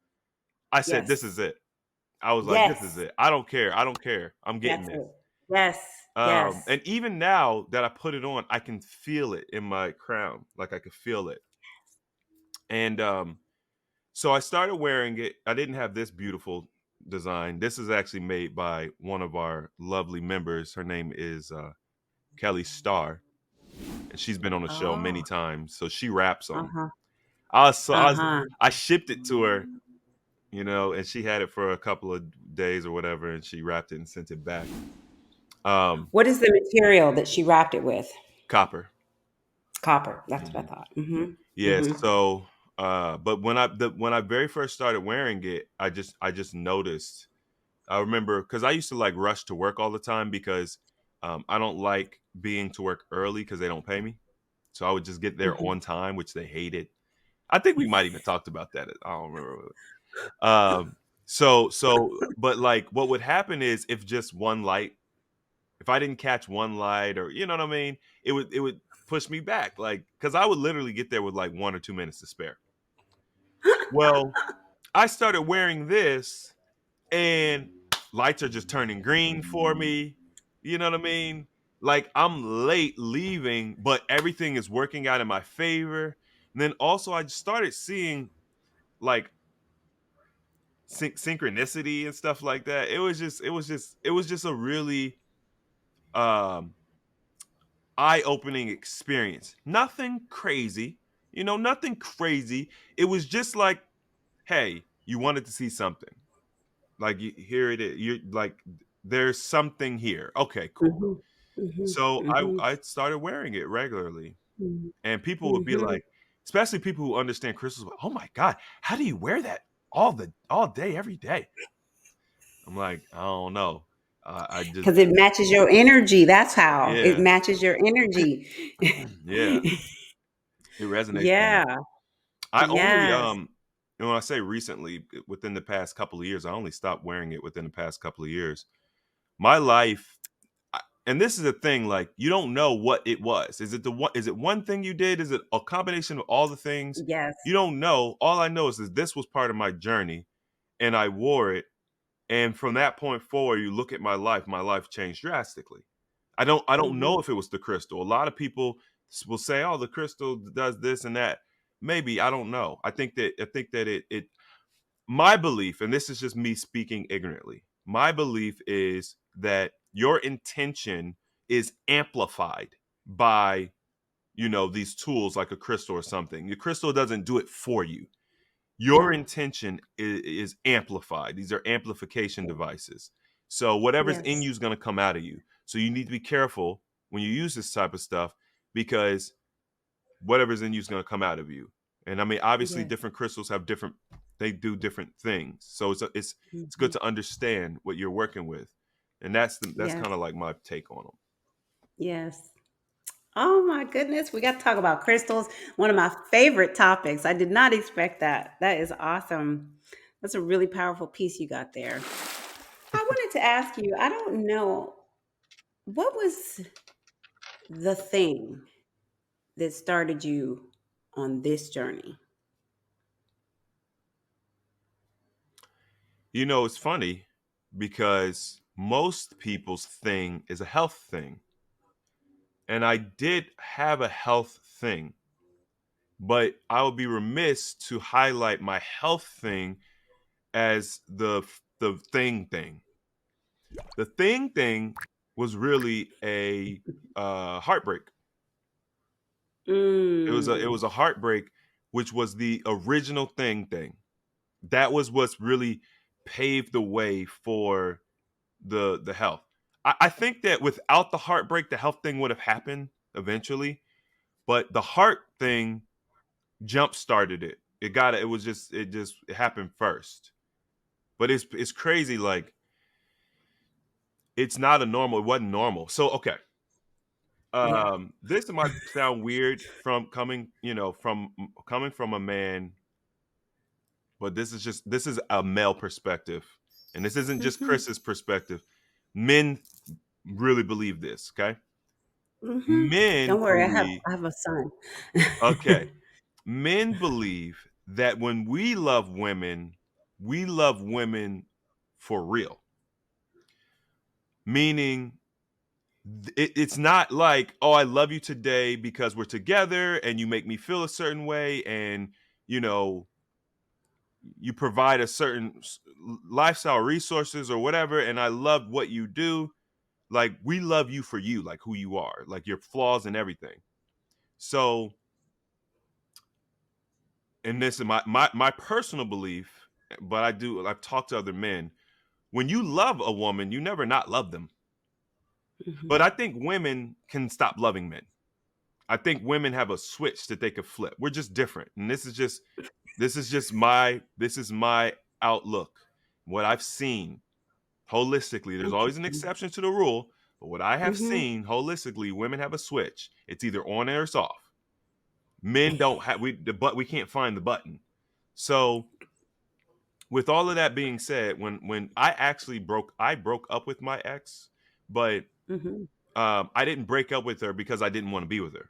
I said, "This is Yes. it." I was like, "This is Yes. it. I don't care. I don't care. I'm getting That's this." it. Yes. Yes. And even now that I put it on, I can feel it in my crown. Like I could feel it. And so I started wearing it. I didn't have this beautiful design. This is actually made by one of our lovely members. Her name is Kelly Starr, and she's been on the show Oh. many times. So she raps them. Uh-huh. I was Uh-huh. I shipped it to her, and she had it for a couple of days or whatever, and she wrapped it and sent it back. Um, What is the material that she wrapped it with? Copper. Copper. That's what I Mhm. thought. Mm-hmm. Yeah. Mm-hmm. So, but when I very first started wearing it, I just noticed. I remember because I used to like rush to work all the time because I don't like being to work early because they don't pay me. So I would just get there Mm-hmm. on time, which they hated. I think we might even talked about that. I don't remember. Um, but like what would happen is if just one light, if I didn't catch one light or you know what I mean, it would push me back. Like, because I would literally get there with like 1 or 2 minutes to spare. Well, I started wearing this and lights are just turning green for me. You know what I mean? Like I'm late leaving, but everything is working out in my favor. And then also I just started seeing like synchronicity and stuff like that. It was just a really um eye-opening experience. Nothing crazy, nothing crazy. It was just like, hey, you wanted to see something. Like here it is. You're like, there's something here. Okay, cool. Mm-hmm. Mm-hmm. So I Mm-hmm. I started wearing it regularly, and people would be Mm-hmm. like, especially people who understand crystals, oh my god, how do you wear that all day every day? I'm like, I don't know. I just Because it matches your energy. That's how it yeah matches your energy. yeah, it resonates with me. Yeah. I only Yes. when I say recently, within the past couple of years, I only stopped wearing it within the past couple of years. My life, and this is the thing, like you don't know what it was. Is it one thing you did? Is it a combination of all the things? Yes. You don't know. All I know is that this was part of my journey, and I wore it. And from that point forward, you look at my life changed drastically. I don't Mm-hmm. know if it was the crystal. A lot of people will say, "Oh, the crystal does this and that." Maybe, I don't know. I think that it my belief, and this is just me speaking ignorantly, my belief is that your intention is amplified by, these tools like a crystal or something. The crystal doesn't do it for you. Your Mm. intention is amplified. These are amplification devices. So whatever's in Yes. you is going to come out of you. So you need to be careful when you use this type of stuff because whatever's in you is going to come out of you. And I mean, obviously, Yes. different crystals have different. They do different things. So it's good Mhm. to understand what you're working with, and that's Yes. kind of like my take on them. Yes. Oh my goodness. We got to talk about crystals. One of my favorite topics. I did not expect that. That is awesome. That's a really powerful piece you got there. I wanted to ask you, I don't know, what was the thing that started you on this journey? It's funny because most people's thing is a health thing, and I did have a health thing, but I would be remiss to highlight my health thing as the thing. The thing was really a heartbreak. It was a Mm. heartbreak, which was the original thing. That was what's really paved the way for the health. I think that without the heartbreak, the health thing would have happened. eventually, but the heart thing jump started it. It happened first. But it's crazy. Like it's not a normal. It wasn't normal. So okay. Yeah. This might sound weird from coming from a man, but this is a male perspective, and this isn't just Mhm. Chris's perspective. Men really believe this. Okay, Mhm. men Don't worry, believe. I have a son. Okay, men believe that when we love women for real, meaning it's not like, oh, I love you today because we're together and you make me feel a certain way, and you know you provide a certain lifestyle resources or whatever, and I love what you do. Like we love you for you, like who you are, like your flaws and everything. So, and this is my personal belief, but I've talked to other men. When you love a woman, you never not love them. But Mhm. I think women can stop loving men. I think women have a switch that they could flip. We're just different. And this is my outlook. What I've seen holistically, there's always an Interesting. exception to the rule, but what I have Mhm. seen holistically, women have a switch. It's either on or it's off. Men don't have we can't find the button. So with all of that being said, when I broke up with my ex, but Mhm. I didn't break up with her because I didn't want to be with her.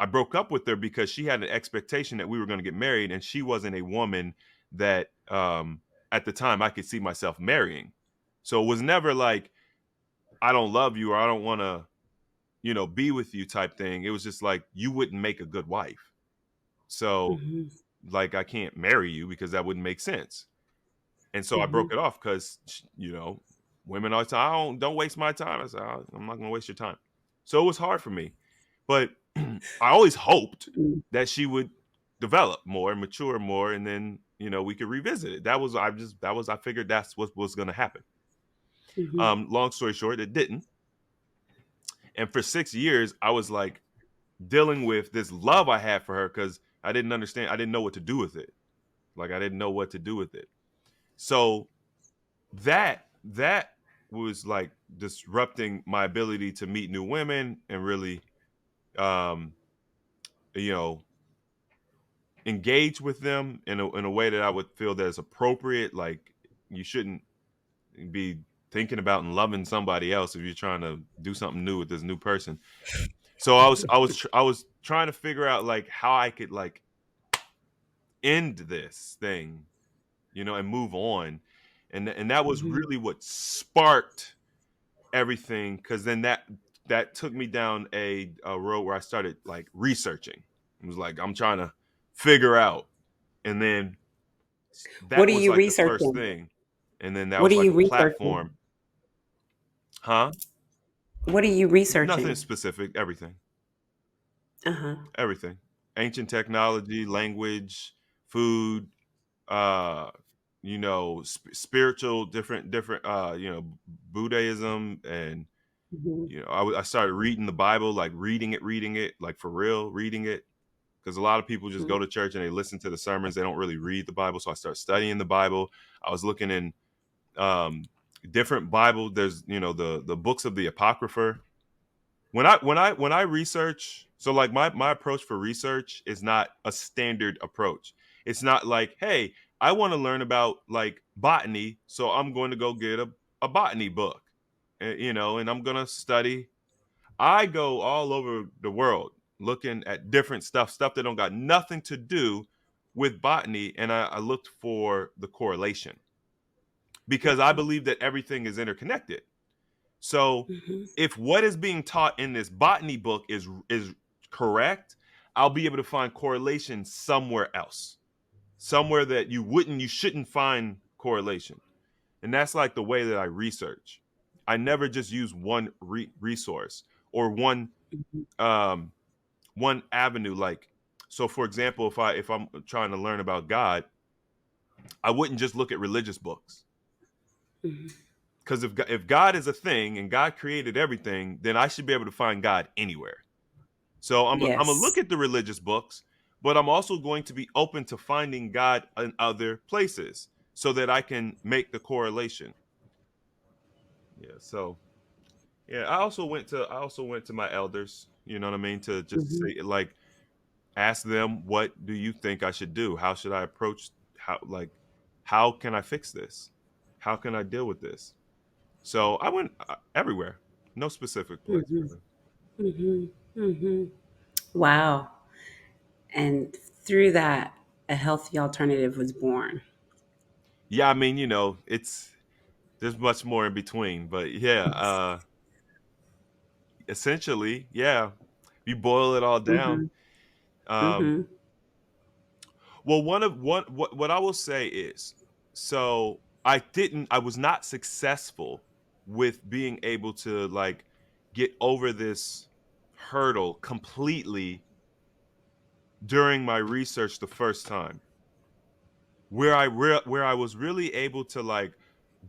I broke up with her because she had an expectation that we were going to get married, and she wasn't a woman that at the time I could see myself marrying. So it was never like I don't love you or I don't want to, be with you type thing. It was just like you wouldn't make a good wife. So Mhm. like I can't marry you because that wouldn't make sense. And so I broke Mhm. it off because women all the time, don't waste my time. I said, I'm not gonna waste your time. So it was hard for me. But I always hoped Mhm. that she would develop more and mature more, and then we could revisit it. I figured that's what was gonna happen. Mhm. Long story short, it didn't. And for 6 years, I was like dealing with this love I had for her because I didn't understand, I didn't know what to do with it. Like I didn't know what to do with it. So that was like disrupting my ability to meet new women and really um you know engage with them in a way that I would feel that is appropriate. Like you shouldn't be thinking about and loving somebody else if you're trying to do something new with this new person. So I was trying to figure out like how I could like end this thing, and move on. And that was Mhm. really what sparked everything, because then that took me down a road where I started like researching. It was like I'm trying to figure out, and then What that are was you like the first researching? thing, and then that What was are like you a platform. researching? Huh? What are you Nothing researching? specific. Uh-huh. Everything. Ancient technology, language, food, uh spiritual, different Buddhism. And Mhm. I started reading the Bible, like reading it like for real, reading it, because a lot of people just Mhm. go to church and they listen to the sermons, they don't really read the Bible. So I started studying the Bible. I was looking in um different Bible. There's the books of the Apocrypha. When I research, so like my approach for research is not a standard approach. It's not like, hey, I want to learn about like botany, so I'm going to go get a botany book, and I'm going to study. I go all over the world looking at different stuff that don't got nothing to do with botany, and I looked for the correlation because I believe that everything is interconnected. So Mhm. if what is being taught in this botany book is correct, I'll be able to find correlation somewhere else, somewhere that you shouldn't find correlation. And that's like the way that I research. I never just use one resource or Mhm. um, one avenue. Like, so for example, if I'm trying to learn about God, I wouldn't just look at religious books. Mhm. Because if God is a thing and God created everything, then I should be able to find God anywhere. So I'm gonna look Yes. at the religious books, but I'm also going to be open to finding God in other places so that I can make the correlation. Yeah. So yeah, I also went to my elders, you know what I mean, to just Mhm. say like ask them what do you think I should do? How should I approach how can I fix this? How can I deal with this? So I went everywhere. No specific place Mhm. really. Mhm. Mhm. Wow. And through that, a healthy alternative was born. Yeah, I mean, it's there's much more in between, but yeah, essentially, yeah, you boil it all down. Mhm. Um, Mhm. well, what I will say is, so I was not successful with being able to like get over this hurdle completely during my research the first time. Where I was really able to like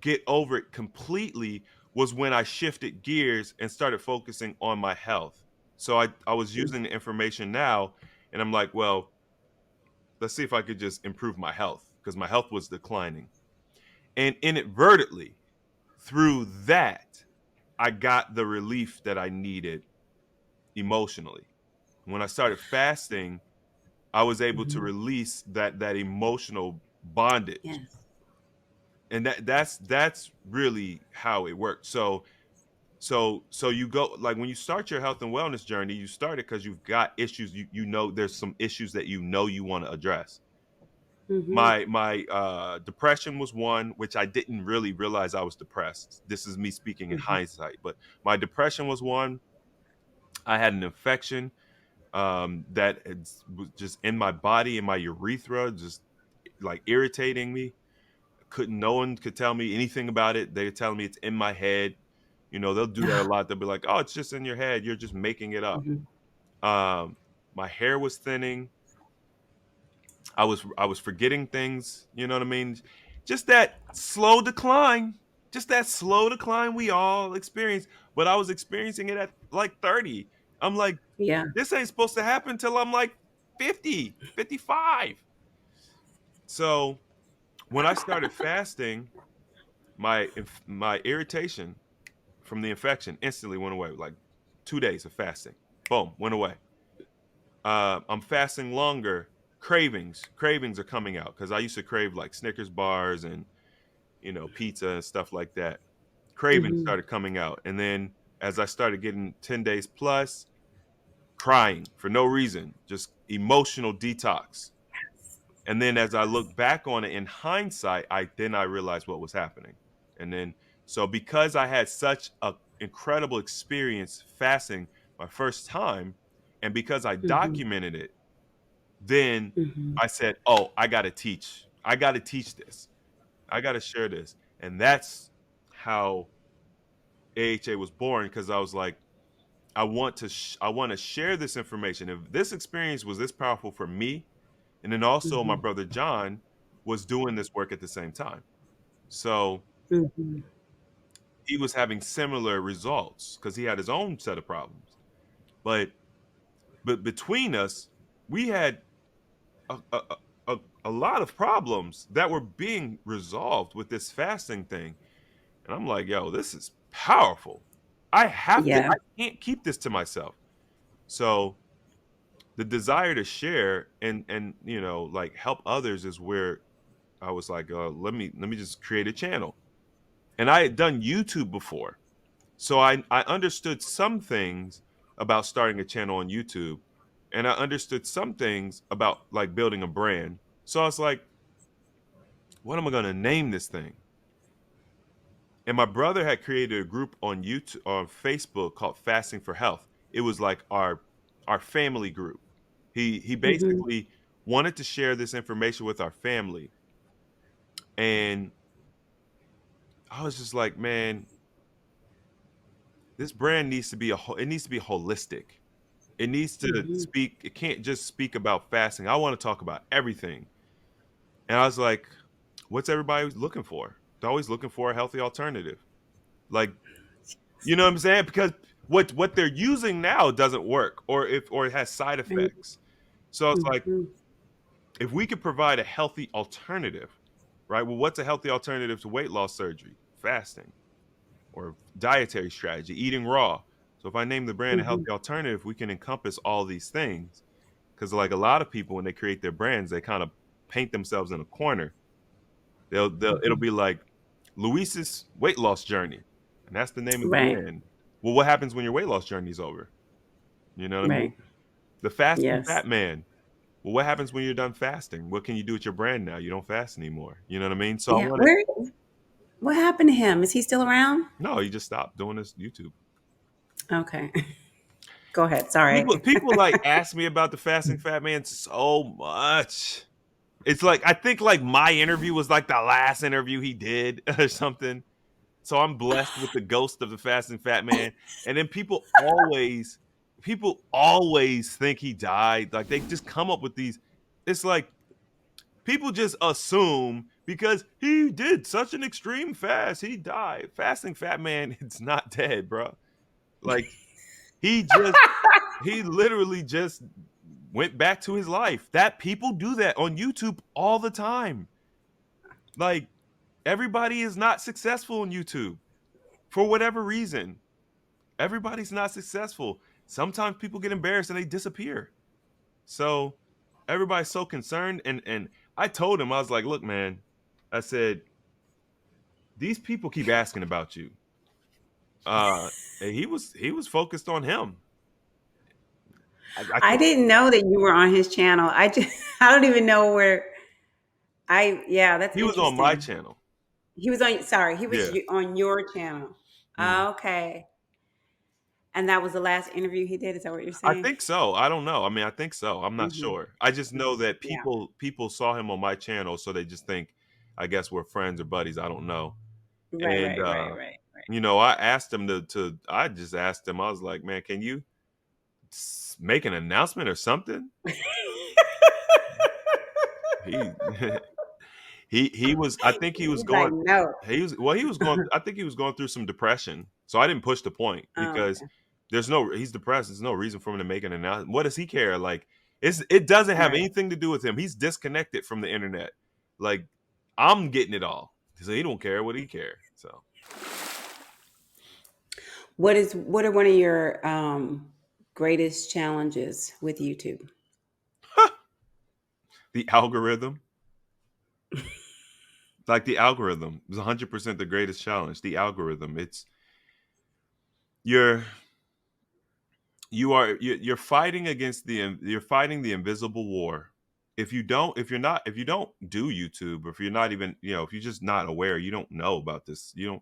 get over it completely was when I shifted gears and started focusing on my health. So I was using the information now and I'm like, well, let's see if I could just improve my health because my health was declining. And inadvertently, through that, I got the relief that I needed emotionally. When I started fasting, I was able to Mhm. release that emotional bondage. Yes. And that's really how it works. So you go like when you start your health and wellness journey, you start it because you've got issues. You know there's some issues that you want to address. Mhm. My depression was one which I didn't really realize I was depressed. This is me speaking in Mhm. hindsight, but my depression was one. I had an infection was just in my body, in my urethra, just like irritating me. Couldn't No one could tell me anything about it. They're telling me it's in my head. They'll do that a lot. They'll be like, "Oh, it's just in your head. You're just making it up." Mhm. My hair was thinning. I was forgetting things, you know what I mean? Just that slow decline. Just that slow decline we all experience, but I was experiencing it at like 30. I'm like, Yeah. this ain't supposed to happen till I'm like 50, 55. So, when I started fasting, my irritation from the infection instantly went away. Like 2 days of fasting, boom, went away. I'm fasting longer. Cravings are coming out because I used to crave like Snickers bars and pizza and stuff like that. Cravings Mhm. started coming out, and then as I started getting 10 days plus, crying for no reason, just emotional detox. And then as I look back on it in hindsight, I realized what was happening. And then so because I had such a incredible experience fasting my first time, and because I Mhm. documented it, then Mhm. I said, "Oh, I got to teach. I got to teach this. I got to share this." And that's how AHA was born because I was like, I want to share this information. If this experience was this powerful for me, and then also my Mhm. brother John was doing this work at the same time. So Mhm. he was having similar results because he had his own set of problems. But between us, we had a, a, a lot of problems that were being resolved with this fasting thing. And I'm like, yo, this is powerful. Yeah. I can't keep this to myself. So the desire to share and like help others is where I was like, let me just create a channel. And I had done YouTube before. So I understood some things about starting a channel on YouTube. And I understood some things about like building a brand. So I was like, what am I gonna name this thing? And my brother had created a group on YouTube on Facebook called Fasting for Health. It was like our family group. He Mhm. basically wanted to share this information with our family. And I was just like, man, this brand needs to be it needs to be holistic. It needs to Mhm. speak, it can't just speak about fasting. I want to talk about everything. And I was like, what's everybody looking for? They're always looking for a healthy alternative. Like, you know what I'm saying? Because what they're using now doesn't work, or it has side Right. effects. So it's like, Mhm. if we could provide a healthy alternative, right? Well, what's a healthy alternative to weight loss surgery? Fasting or dietary strategy, eating raw. So if I name the brand a Mhm. healthy alternative, we can encompass all these things. Because like a lot of people, when they create their brands, they kind of paint themselves in a corner. They'll it'll Mhm. be like Luis's weight loss journey, and that's the name of the Right. brand. Well, what happens when your weight loss journey is over? You know what I mean? Right. The fasting Yes. fat man. Well, what happens when you're done fasting? What can you do with your brand now? You don't fast anymore. You know what I mean? So I Yeah. want to. Where? What happened to him? Is he still around? No, you just stop doing this YouTube. Okay. Go ahead. Sorry. People like ask me about the fasting fat man so much. It's like, I think like my interview was like the last interview he did or something. So I'm blessed with the ghost of the fasting fat man. And then people always think he died. Like they just come up with these. It's like people just assume because he did such an extreme fast, he died. Fasting fat man, it's not dead, bro. Like he just he literally just went back to his life. That people do that on YouTube all the time. Like everybody is not successful on YouTube for whatever reason. Everybody's not successful. Sometimes people get embarrassed and they disappear. So everybody's so concerned. And I told him, I was like, look, man, I said, these people keep asking about you. And he was focused on him. I I think didn't know that you were on his channel. I just I don't even know where yeah, that's he was on my interesting. channel. He was on sorry, he was Yeah. on your channel. Mhm. Okay. And that was the last interview he did, is that what you're I saying? think so. I don't know. I mean, I think so. I'm not Mhm. sure. I just know Mhm. that Yeah. people saw him on my channel, so they just think, I guess we're friends or buddies. I don't know. Right, And right, right, right, I asked him to. I just asked him. I was like, man, can you make an announcement or something? right. He he was. I think he was He's like, going. "No." He was going. I think he was going through some depression. So I didn't push the point Oh, because okay. he's depressed. There's no reason for him to make an announcement. What does he care? Like it doesn't have Right. anything to do with him. He's disconnected from the internet. Like I'm getting it all. So he don't care. What do he care? So What are one of your greatest challenges with YouTube? the algorithm, like the algorithm is 100% the greatest challenge. The algorithm. It's you're you're fighting against you're fighting the invisible war. If you don't do YouTube, or if you're not even, if you're just not aware, you don't know about this. You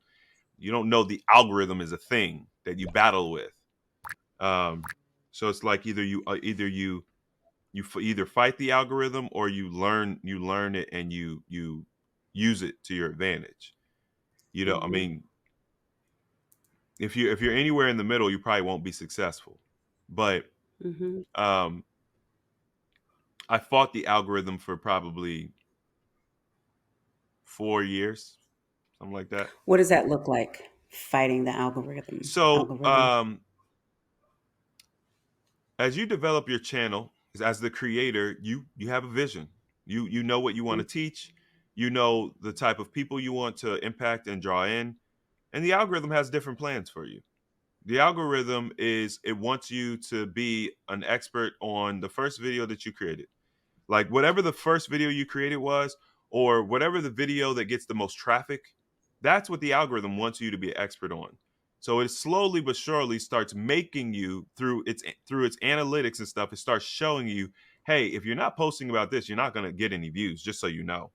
don't know the algorithm is a thing that you battle with. Um, so it's like either fight the algorithm, or you learn it, and you use it to your advantage. I Mhm. mean, if you're anywhere in the middle, you probably won't be successful. But Mhm. um, I fought the algorithm for probably 4 years, something like that. What does that look like? Fighting the algorithm. So, Algorithm. as you develop your channel, as the creator, you have a vision. You know what you want to teach. You know the type of people you want to impact and draw in, and the algorithm has different plans for you. The algorithm it wants you to be an expert on the first video that you created. Like whatever the first video you created was, or whatever the video that gets the most traffic, that's what the algorithm wants you to be an expert on. So it slowly but surely starts making you through its analytics and stuff. It starts showing you, hey, if you're not posting about this, you're not going to get any views. Just so you know,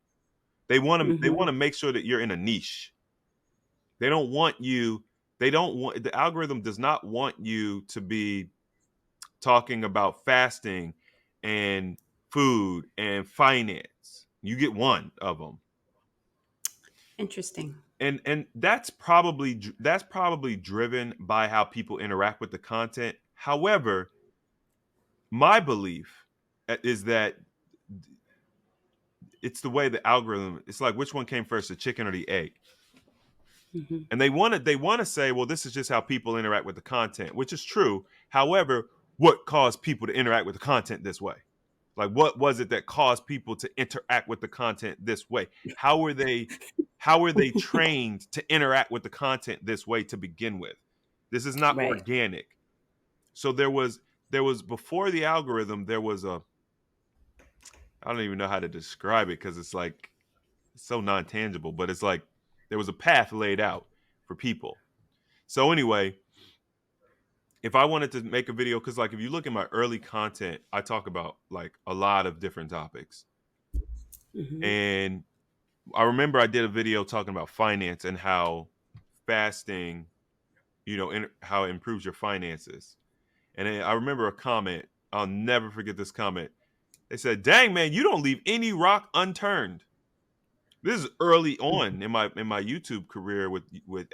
they want to Mhm. make sure that you're in a niche. They don't want you. They don't want the algorithm does not want you to be talking about fasting and food and finance. You get one of them. Interesting. And that's probably driven by how people interact with the content. However, my belief is that it's the way the algorithm, it's like which one came first, the chicken or the egg? Mhm. And they want to say, well, this is just how people interact with the content, which is true. However, what caused people to interact with the content this way? Like, what was it that caused people to interact with the content this way? How were they trained to interact with the content this way to begin with? This is not Right. organic. So there was before the algorithm, there was a, I don't even know how to describe it because it's like so non-tangible, but it's like there was a path laid out for people. So anyway, if I wanted to make a video, because like if you look at my early content, I talk about like a lot of different topics. Mhm. And I remember I did a video talking about finance and how fasting, how it improves your finances. And then I remember a comment. I'll never forget this comment. They said, "Dang man, you don't leave any rock unturned." This is early on in my YouTube career with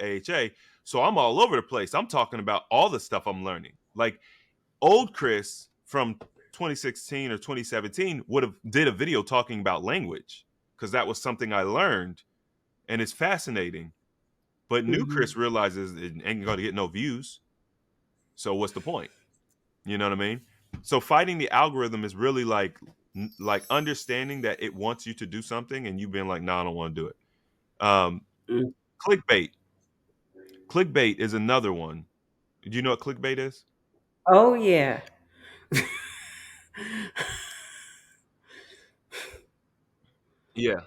AHA, so I'm all over the place. I'm talking about all the stuff I'm learning. Like old Chris from 2016 or 2017 would have did a video talking about language because that was something I learned and it's fascinating. But new Chris Mhm. realizes it ain't going to get no views. So what's the point? You know what I mean? So fighting the algorithm is really like understanding that it wants you to do something and you being like, "No, I don't want to do it." Um, Mm. clickbait. Clickbait is another one. Do you know what clickbait is? Oh yeah. Yeah.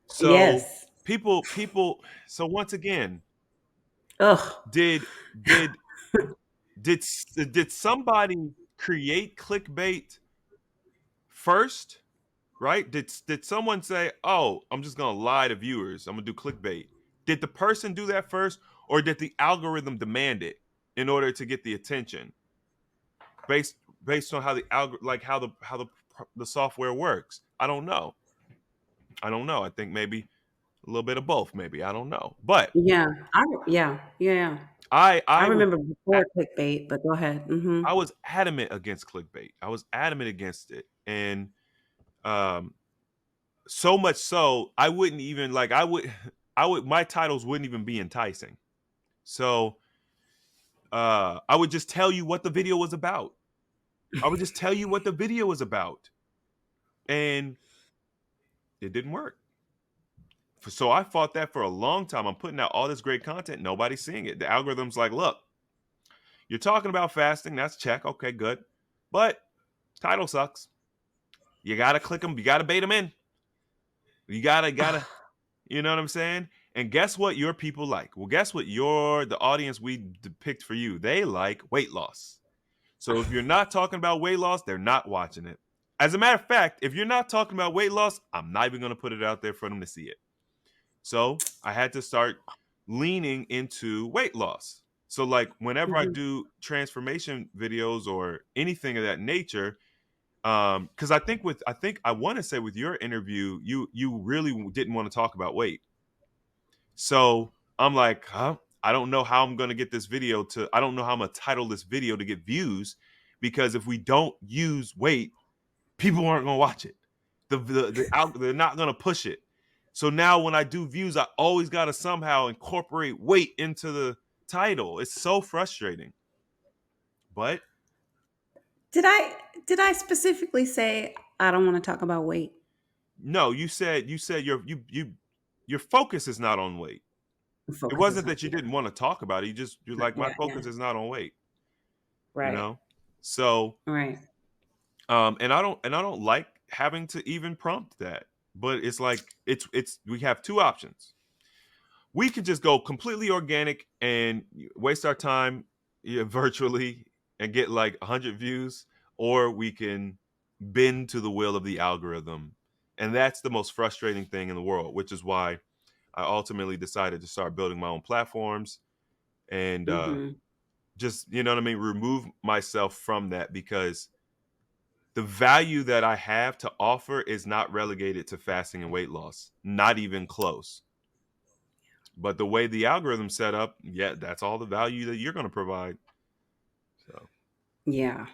So Yes. people. So once again, Ugh. did did did somebody create clickbait first? Right? Did someone say, "Oh, I'm just gonna lie to viewers. I'm gonna do clickbait"? Did the person do that first, or did the algorithm demand it in order to get the attention based based on how like how the software works? I don't know. I don't know. I think maybe a little bit of both. Maybe I don't know. But Yeah. Yeah. Yeah. I I I was remember before clickbait, but go ahead. I Mhm. was adamant against clickbait. I was adamant against it, and um, so much so I wouldn't even like I would my titles wouldn't even be enticing. So I would just tell you what the video was about. I would just tell you what the video was about, and it didn't work. So I fought that for a long time. I'm putting out all this great content. Nobody's seeing it. The algorithm's like, look, you're talking about fasting. That's check. Okay, good. But title sucks. You gotta click them. You gotta bait them in. You gotta. You know what I'm saying? And guess what your people like? Well, guess what the audience we depict for you? They like weight loss. So if you're not talking about weight loss, they're not watching it. As a matter of fact, if you're not talking about weight loss, I'm not even going to put it out there for them to see it. So I had to start leaning into weight loss. So like whenever I Mhm. do transformation videos or anything of that nature, because I think I want to say with your interview, you really didn't want to talk about weight. So I'm like, huh? I don't know how I'm gonna get this video to. I don't know how I'm gonna title this video to get views, because if we don't use weight, people aren't gonna watch it. They're not gonna push it. So now when I do views, I always gotta somehow incorporate weight into the title. It's so frustrating. But Did I specifically say I don't want to talk about weight? no, you said your focus is not on weight. The It focus is wasn't on, that you yeah. didn't want to talk about it. You're like, my Yeah, yeah. focus is not on weight. You Right. know. So Right. and I don't like having to even prompt that. But it's like it's we have two options. We could just go completely organic and waste our time, virtually, and get like 100 views, or we can bend to the will of the algorithm. And that's the most frustrating thing in the world, which is why I ultimately decided to start building my own platforms and Mhm. just, you know what I mean, remove myself from that, because the value that I have to offer is not relegated to fasting and weight loss, not even close. But the way the algorithm's set up, yeah, that's all the value that you're going to provide. So, Yeah.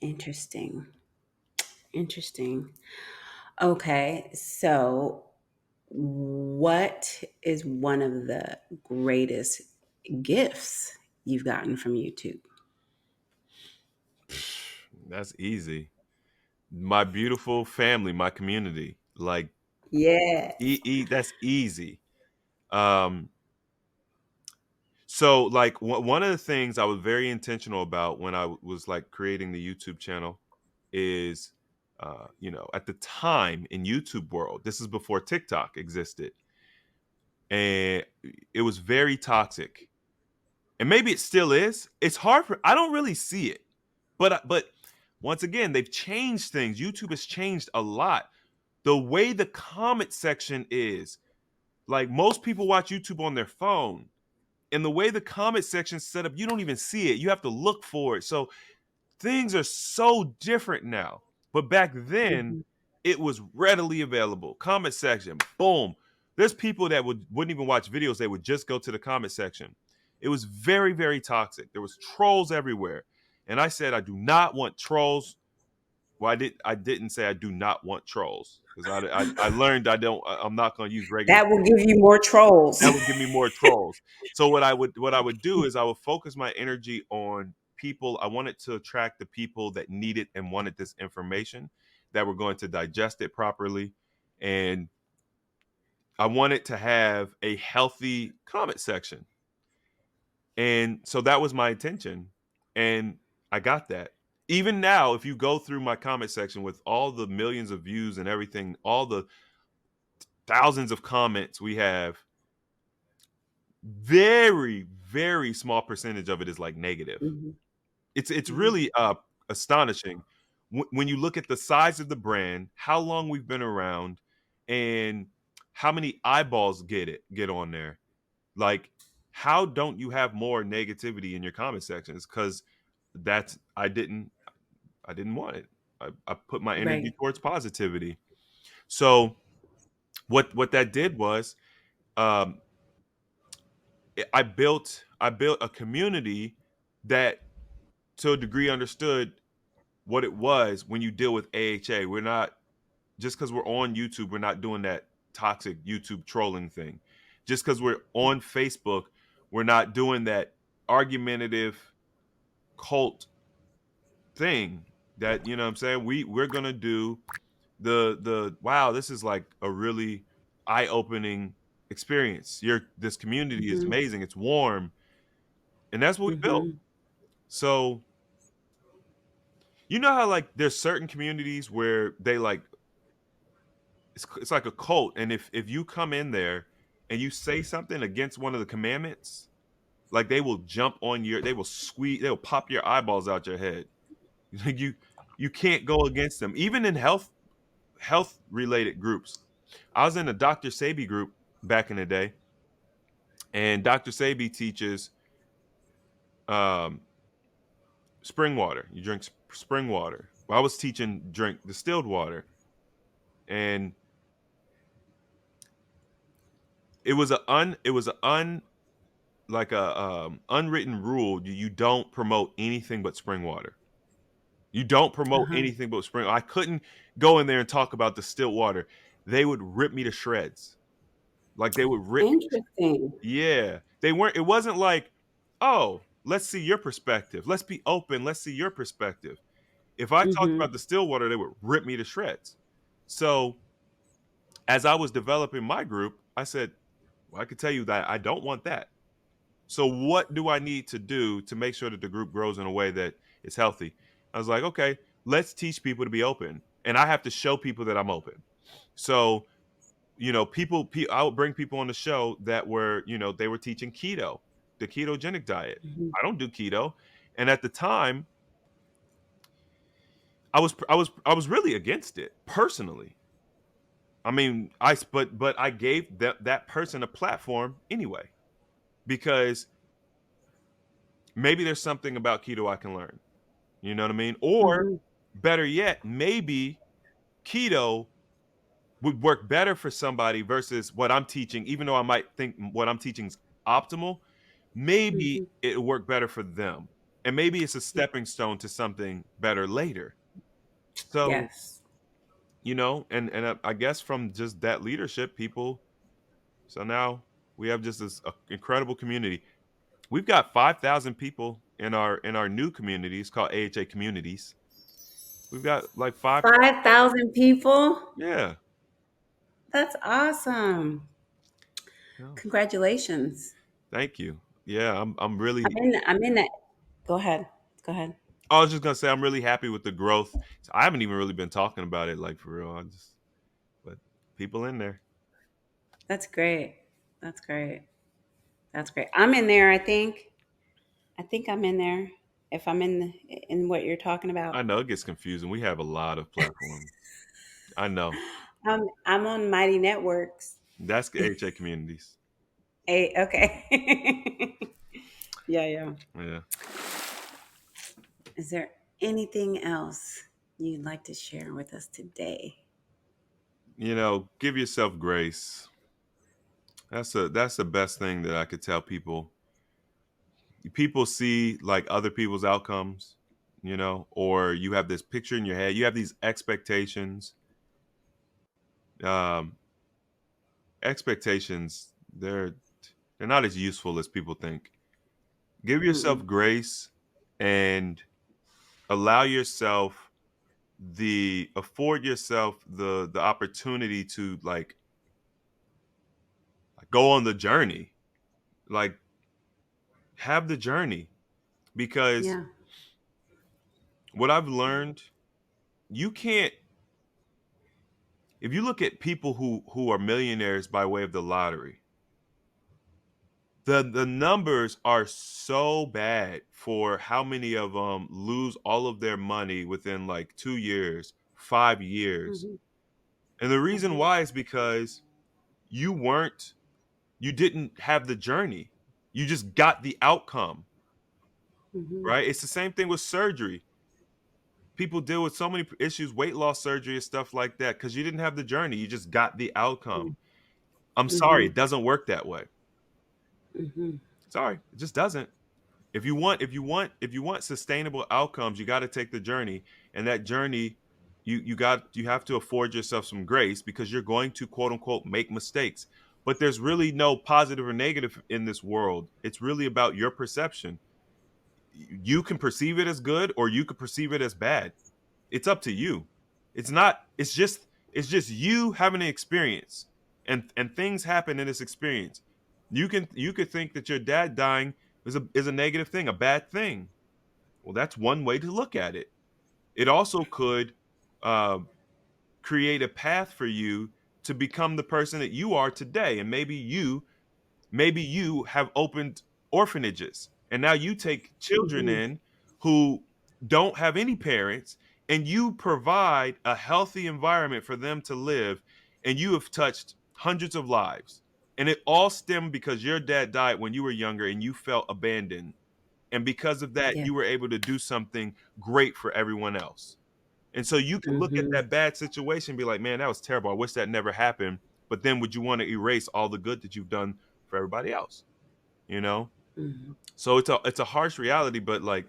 Interesting. Interesting. Okay. So What is one of the greatest gifts you've gotten from YouTube? That's easy. My beautiful family, my community. Like Yes. that's easy. Um so like one of the things I was very intentional about when I was like creating the YouTube channel is at the time in YouTube world, this is before TikTok existed, and it was very toxic. And maybe it still is. It's hard for I don't really see it. But once again, they've changed things. YouTube has changed a lot. The way the comment section is, like most people watch YouTube on their phone, and the way the comment section's set up, you don't even see it. You have to look for it. So things are so different now. But back then, Hmm. it was readily available. Comment section, boom. There's people that wouldn't even watch videos, they would just go to the comment section. It was very, very toxic. There was trolls everywhere. And I said, I do not want trolls. Well, I didn't say I do not want trolls because I learned I'm not going to use regular That will trolls. give you more trolls. That would give me more trolls. So what I would do is I would focus my energy on people. I wanted to attract the people that needed and wanted this information, that were going to digest it properly, and I wanted to have a healthy comment section. And so that was my intention, and I got that. Even now, if you go through my comment section with all the millions of views and everything, all the thousands of comments we have, very, very small percentage of it is like negative. Hmm. It's Hmm. really astonishing when you look at the size of the brand, how long we've been around, and how many eyeballs get on there. Like, how don't you have more negativity in your comment sections? Because that's I didn't want it. I put my energy Right. towards positivity. So what that did was, um, I built a community that to a degree understood what it was when you deal with AHA. We're not just because we're on YouTube, we're not doing that toxic YouTube trolling thing. Just because we're on Facebook, we're not doing that argumentative cult thing. That you know what I'm saying? We're gonna do the wow, this is like a really eye-opening experience. This community is Hmm. amazing, it's warm, and that's what we built. Hmm. So you know how like there's certain communities where they like it's like a cult, and if you come in there and you say something against one of the commandments, like they will they'll pop your eyeballs out your head. Like you can't go against them, even in health related groups. I was in a Dr. Sabi group back in the day, and Dr. Sabi teaches um, spring water. You drink spring water. Well, I was teaching drink distilled water, and it was a like a unwritten rule. You don't promote anything but spring water. You don't promote Uh-huh. anything but spring. I couldn't go in there and talk about distilled water. They would rip me to shreds. Like they would rip me. Interesting. Yeah, they weren't. It wasn't like, oh, let's see your perspective. Let's be open. Let's see your perspective. If I talked Hmm. about distilled water, they would rip me to shreds. So as I was developing my group, I said, well, I could tell you that I don't want that. So what do I need to do to make sure that the group grows in a way that is healthy? I was like, okay, let's teach people to be open, and I have to show people that I'm open. So I would bring people on the show that were, they were teaching keto, the ketogenic diet. Hmm. I don't do keto, and at the time, I was really against it personally. I mean, but I gave that person a platform anyway because maybe there's something about keto I can learn. You know what I mean? Or Hmm. better yet, maybe keto would work better for somebody versus what I'm teaching, even though I might think what I'm teaching is optimal, maybe Hmm. it'll work better for them. And maybe it's a stepping stone to something better later. So Yes. and I guess from just that leadership, people. So now we have just this incredible community. We've got 5,000 people in our new community. It's called AHA Communities. We've got like 5,000. 5,000 people? Yeah. That's awesome. Yeah. Congratulations. Thank you. Yeah, I'm really. I'm in that. Go ahead. Go ahead. I was just gonna say I'm really happy with the growth. So I haven't even really been talking about it like for real. But people in there. That's great. That's great. That's great. I'm in there, I think. I think I'm in there if I'm in what you're talking I about. know it gets confusing. We have a lot of platforms. I know. I'm on Mighty Networks. That's AHA Communities. Okay. Yeah, yeah. Yeah. Is there anything else you'd like to share with us today? Give yourself grace. That's the best thing that I could tell people. People see like other people's outcomes, or you have this picture in your head. You have these expectations. Um, expectations, they're not as useful as people think. Give yourself Mm-mm. grace and allow yourself the afford yourself the opportunity to like go on the journey. Like have the journey because Yeah. what I've learned, you can't if you look at people who are millionaires by way of the lottery, the numbers are so bad for how many of them lose all of their money within like 2 years, 5 years. Hmm. And the reason Hmm. why is because you weren't you didn't have the journey. You just got the outcome, Hmm. right? It's the same thing with surgery. People deal with so many issues, weight loss surgery and stuff like that, because you didn't have the journey. You just got the outcome. I'm sorry, Hmm. it doesn't work that way. Hmm. Sorry, it just doesn't. If you want sustainable outcomes, you got to take the journey, and that journey, you have to afford yourself some grace because you're going to quote unquote make mistakes. But there's really no positive or negative in this world. It's really about your perception. You can perceive it as good or you could perceive it as bad. It's up to you. It's not. It's just you having an experience, and things happen in this experience. You could think that your dad dying is a negative thing, a bad thing. Well, that's one way to look at it. It also could uh, create a path for you to become the person that you are today, and maybe you have opened orphanages and now you take children Hmm. in who don't have any parents and you provide a healthy environment for them to live, and you have touched hundreds of lives, and it all stemmed because your dad died when you were younger and you felt abandoned, and because of that Yeah. you were able to do something great for everyone else. And so you can look at Hmm. that bad situation and be like, man, that was terrible, I wish that never happened. But then would you want to erase all the good that you've done for everybody else? you know Hmm. so it's a harsh reality, but like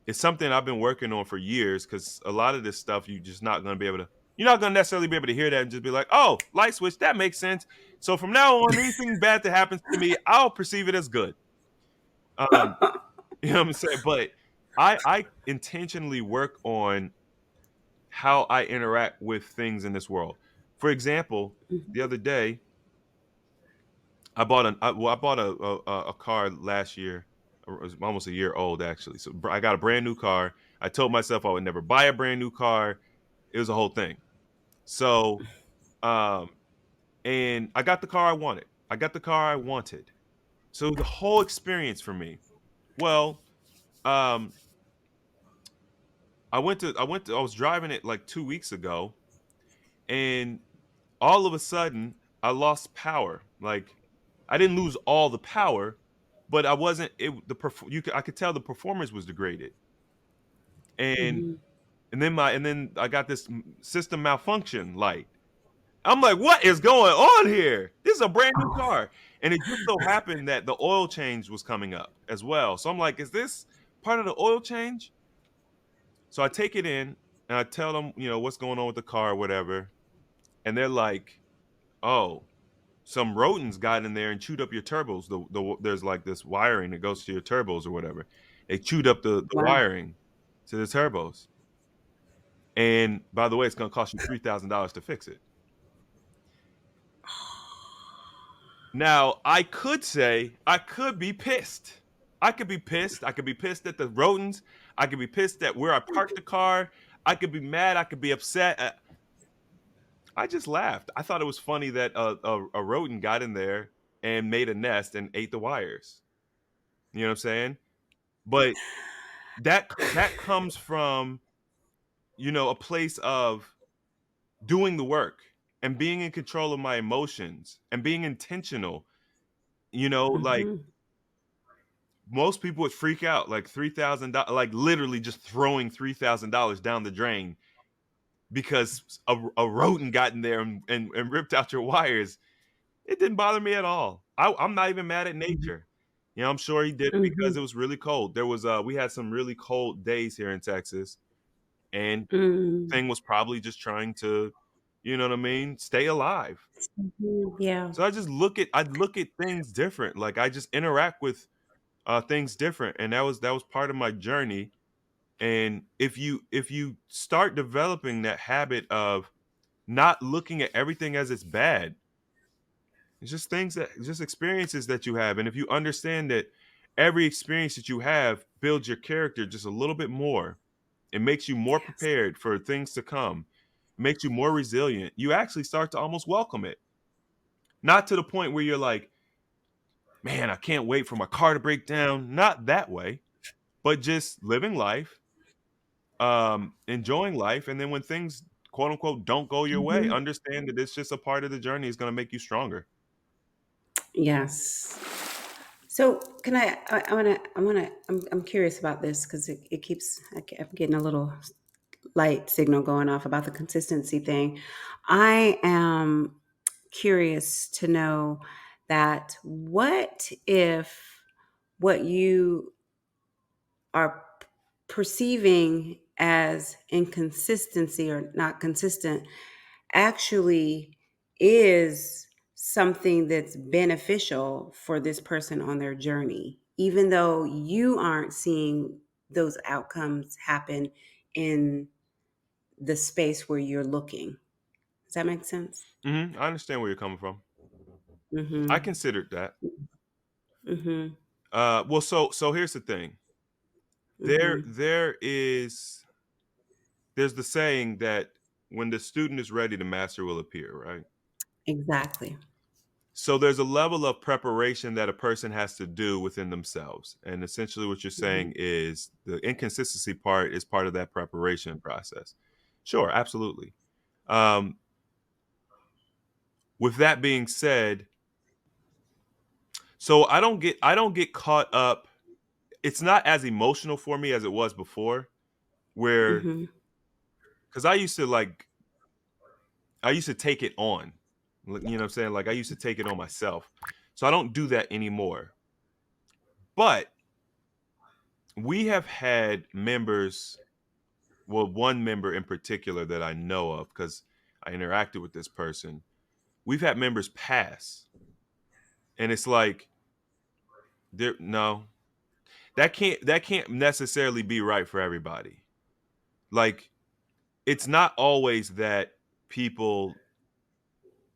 it's something I've been working on for years, because a lot of this stuff you're not going to necessarily be able to hear that and just be like, oh, light switch, that makes sense. So from now on, anything bad that happens to me, I'll perceive it as good. um you know what I'm saying? But I intentionally work on how I interact with things in this world. For example, the other day I bought a car last year. It was almost a year old actually. So I got a brand new car. I told myself I would never buy a brand new car. It was a whole thing. So um and I got the car I wanted. I got the car I wanted. So the whole experience for me. Well, um I was driving it like 2 weeks ago, and all of a sudden I lost power. Like I didn't lose all the power, but I wasn't it the I could tell the performance was degraded. And Hmm. and then I got this system malfunction light. I'm like, what is going on here? This is a brand new car. And it just so happened that the oil change was coming up as well. So I'm like, is this part of the oil change? So I take it in. and I tell them, what's going on with the car or whatever, and they're like, "Oh, some rodents got in there and chewed up your turbos. There's like this wiring that goes to your turbos or whatever. They chewed up the Wow. wiring to the turbos. And by the way, it's going to cost you $3,000 to fix it." Now, I could say I could be pissed. I could be pissed. I could be pissed at the rodents. I could be pissed at where I parked the car. I could be mad. I could be upset. I just laughed. I thought it was funny that a rodent got in there and made a nest and ate the wires. You know what I'm saying? But that comes from, a place of doing the work and being in control of my emotions and being intentional. Like Mhm. most people would freak out, like $3,000, like literally just throwing $3,000 down the drain because a rodent got in there and ripped out your wires. It didn't bother me at all. I'm not even mad at Mhm. nature. I'm sure he did it because Mhm. it was really cold. We had some really cold days here in Texas, and Mm. thing was probably just trying to, you know what I mean, stay alive. Mhm. Yeah. So I look at things different. Like I just interact with things different, and that was part of my journey. And if you start developing that habit of not looking at everything as it's bad, it's just things that just experiences that you have. And if you understand that every experience that you have builds your character just a little bit more, it makes you more Yes. prepared for things to come, it makes you more resilient. You actually start to almost welcome it. Not to the point where you're like, man, I can't wait for my car to break down. Not that way, but just living life, enjoying life. And then when things, quote unquote, don't go your way, Mhm. understand that it's just a part of the journey. It's going to make you stronger. Yes. So can I'm curious about this because it keeps, I'm getting a little light signal going off about the consistency thing. I am curious to know that what if what you are perceiving as inconsistency or not consistent actually is something that's beneficial for this person on their journey, even though you aren't seeing those outcomes happen in the space where you're looking. Does that make sense? I understand where you're coming from. I Mm-hmm. considered that. Mm-hmm. Well, so here's the thing. There Mm-hmm. there is there's the saying that when the student is ready, the master will appear, right? Exactly. So there's a level of preparation that a person has to do within themselves. And essentially what you're Mm-hmm. saying is the inconsistency part is part of that preparation process. Sure, absolutely. Um, with that being said, so I don't get caught up. It's not as emotional for me as it was before, where Mm-hmm. because I used to take it on. You know what I'm saying? Like I used to take it on myself. So I don't do that anymore. But we have had members, well, one member in particular that I know of because I interacted with this person. We've had members pass, and it's like there no, that can't necessarily be right for everybody. Like it's not always that people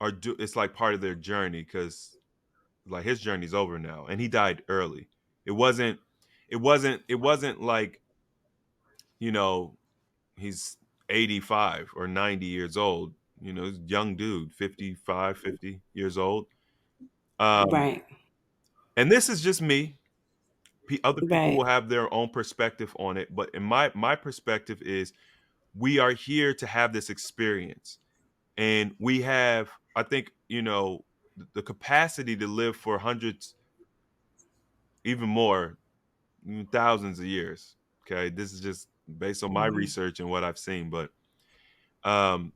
it's like part of their journey because like his journey's over now and he died early. It wasn't like, you know, he's 85 or 90 years old. He's a young dude, 55, 50 years old. Um, Right. and this is just me. Other people will Right. have their own perspective on it, but in my perspective is we are here to have this experience. And we have, I think, the capacity to live for hundreds, even more, thousands of years. Okay, this is just based on my Mm-hmm. research and what I've seen. But um,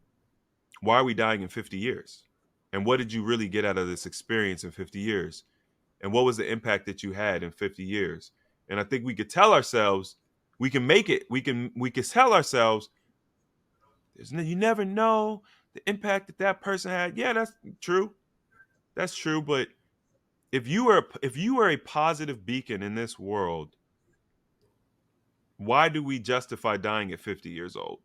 why are we dying in 50 years? And what did you really get out of this experience in 50 years? And what was the impact that you had in 50 years? And I think we could tell ourselves we can make it. We can tell ourselves You never know the impact that that person had. Yeah, that's true. That's true. But if you are a positive beacon in this world, why do we justify dying at 50 years old?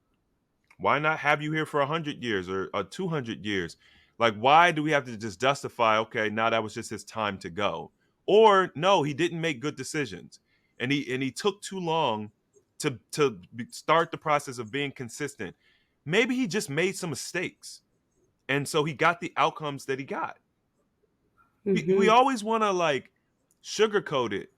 Why not have you here for 100 years or 200 years? Like, why do we have to just justify, okay, now that was just his time to go? Or no, he didn't make good decisions. And he took too long to start the process of being consistent. Maybe he just made some mistakes. And so he got the outcomes that he got. We Mm-hmm. always want to like sugarcoat it.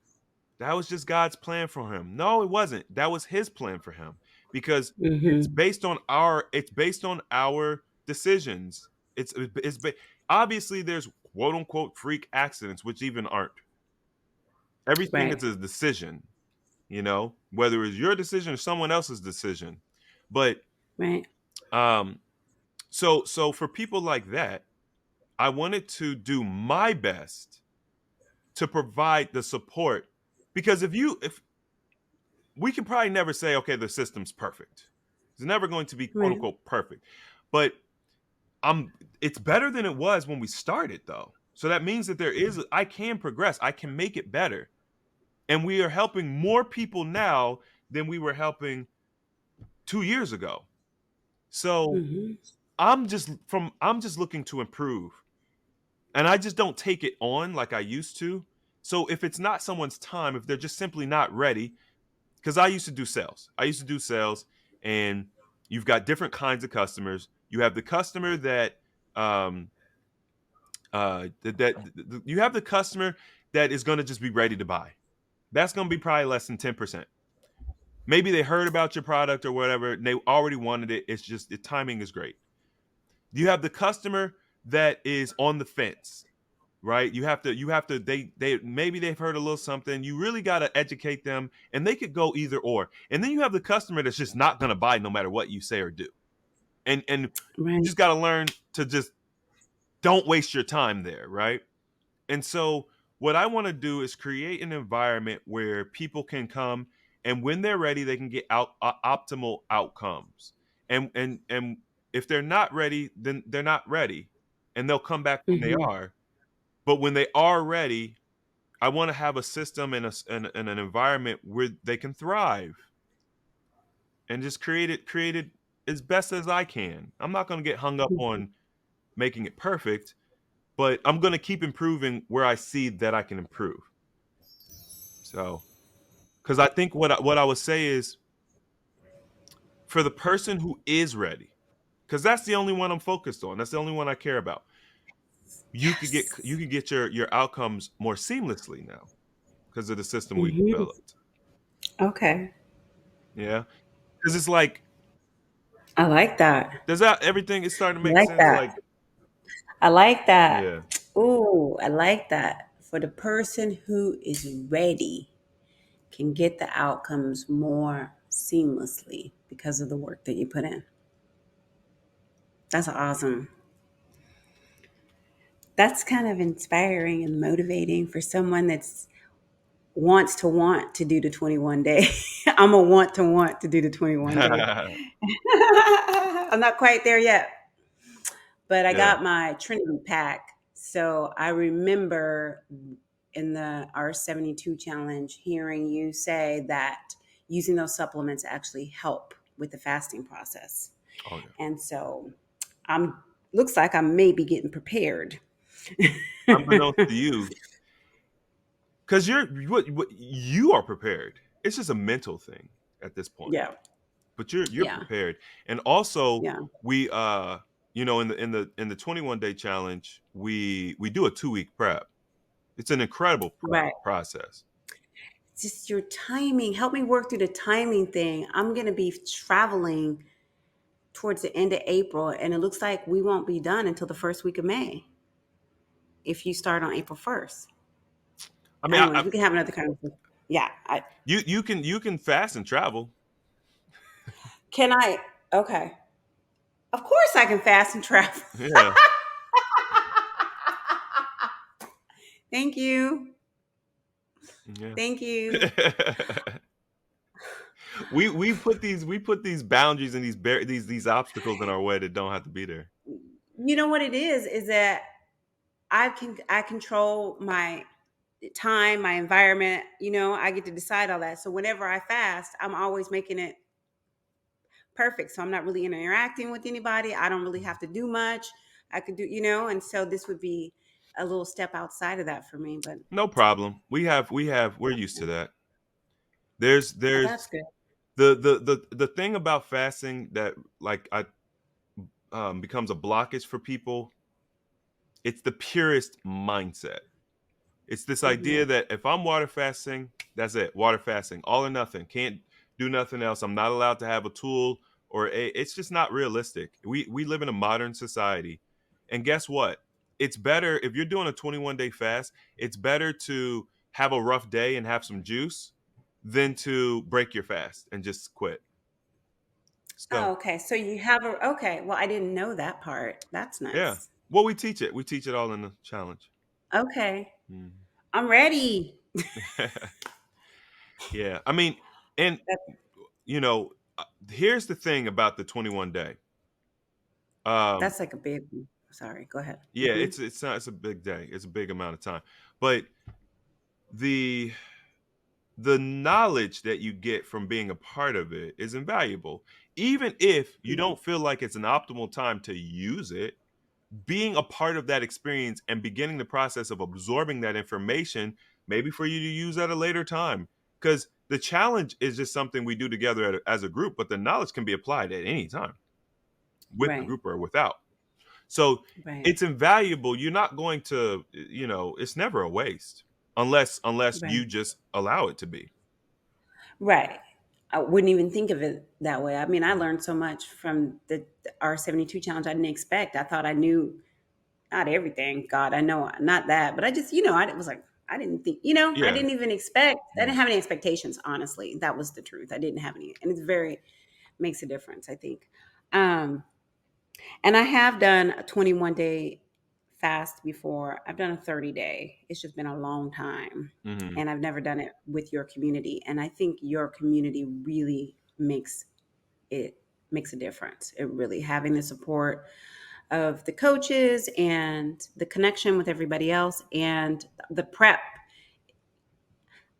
That was just God's plan for him. No, it wasn't. That was his plan for him because Mm-hmm. it's based on our decisions. Obviously there's quote unquote freak accidents which even aren't. Everything Right. is a decision, whether it's your decision or someone else's decision. But Right. um so for people like that, I wanted to do my best to provide the support because if we can probably never say, okay, the system's perfect. It's never going to be quote Right. unquote perfect. But it's better than it was when we started though. So that means that I can progress. I can make it better. And we are helping more people now than we were helping 2 years ago. So Mm-hmm. I'm just looking to improve. And I just don't take it on like I used to. So if it's not someone's time, if they're just simply not ready, because I used to do sales. I used to do sales, and you've got different kinds of customers. You have the customer um, you have the customer that is going to just be ready to buy. That's going to be probably less than 10%. Maybe they heard about your product or whatever, and they already wanted it. It's just the timing is great. You have the customer that is on the fence, right? You have to they maybe they've heard a little something. You really got to educate them, and they could go either or. And then you have the customer that's just not going to buy no matter what you say or do. And you Right. just got to learn to just don't waste your time there, right? And so what I want to do is create an environment where people can come, and when they're ready they can get optimal outcomes. And if they're not ready, then they're not ready, and they'll come back when they Mm-hmm. are. But when they are ready, I want to have a system and an environment where they can thrive, and just create it as best as I can. I'm not going to get hung up on making it perfect, but I'm going to keep improving where I see that I can improve. So, because I think what I would say is for the person who is ready, because that's the only one I'm focused on. That's the only one I care about. You could get your outcomes more seamlessly now because of the system we've Mm-hmm. developed. Okay. Yeah, because it's like, I like that. does that everything is starting to I make like sense? that. Like, I like that. yeah, Ooh, I like that. For the person who is ready can get the outcomes more seamlessly because of the work that you put in. That's awesome. That's kind of inspiring and motivating for someone that's want to do the 21 day. I'm a want to do the 21 day. I'm not quite there yet, but I yeah. got my Trinity pack. So I remember in the R72 challenge hearing you say that using those supplements actually help with the fasting process. Oh yeah. And so I'm looks like I may be getting prepared. Unbeknownst to you, because what you are prepared. It's just a mental thing at this point. Yeah. But you're Yeah. prepared. And also Yeah. we in the 21-day challenge, we do a 2-week prep. It's an incredible prep Right. process. It's just your timing. Help me work through the timing thing. I'm going to be traveling towards the end of April, and it looks like we won't be done until the first week of May if you start on April 1st. I mean, Anyways, we can have another conversation. Yeah. you can fast and travel. Can I? Okay. Of course I can fast and travel. Yeah. Thank you. Yeah. Thank you. we put these boundaries and these obstacles in our way that don't have to be there. You know what it is that I control my time, my environment, I get to decide all that. So whenever I fast, I'm always making it perfect. So I'm not really interacting with anybody. I don't really have to do much. I could do, and so this would be a little step outside of that for me. But No problem. We're used to that. There's oh, there's that's good. the thing about fasting that like I becomes a blockage for people. It's the purest mindset. It's this idea Hmm. that if I'm water fasting, that's it. Water fasting, all or nothing. Can't do nothing else. I'm not allowed to have a tool it's just not realistic. We live in a modern society. And guess what? It's better if you're doing a 21-day fast, it's better to have a rough day and have some juice than to break your fast and just quit. So, Oh, okay. So you have okay. Well, I didn't know that part. That's yeah. nice. Well, we teach it. We teach it all in the challenge. Okay. Mhm. I'm ready. Yeah. I mean, and That, you know, here's the thing about the 21 day. Um, that's like a big, sorry, go ahead. yeah, Hmm. it's not it's a big day. It's a big amount of time. But the the knowledge that you get from being a part of it is invaluable. Even if you Hmm. don't feel like it's an optimal time to use it, being a part of that experience and beginning the process of absorbing that information, maybe for you to use at a later time. Because the challenge is just something we do together as a group, but the knowledge can be applied at any time with the Right. group or without. So Right. it's invaluable. You're not going to, it's never a waste unless Right. you just allow it to be. Right. I wouldn't even think of it that way. I mean, I Mhm. learned so much from the R72 challenge I didn't expect. I thought I knew not everything. God, I know not that, but I just, I was like, I didn't think, I Yeah. didn't even expect, I didn't Mhm. have any expectations, honestly. That was the truth. I didn't have any. And it's very, makes a difference, I think. Um, and I have done a 21-day fast before. I've done a 30-day. It's just been a long time. Mhm. And I've never done it with your community. And I think your community really it makes a difference. It really having the support of the coaches and the connection with everybody else and the prep.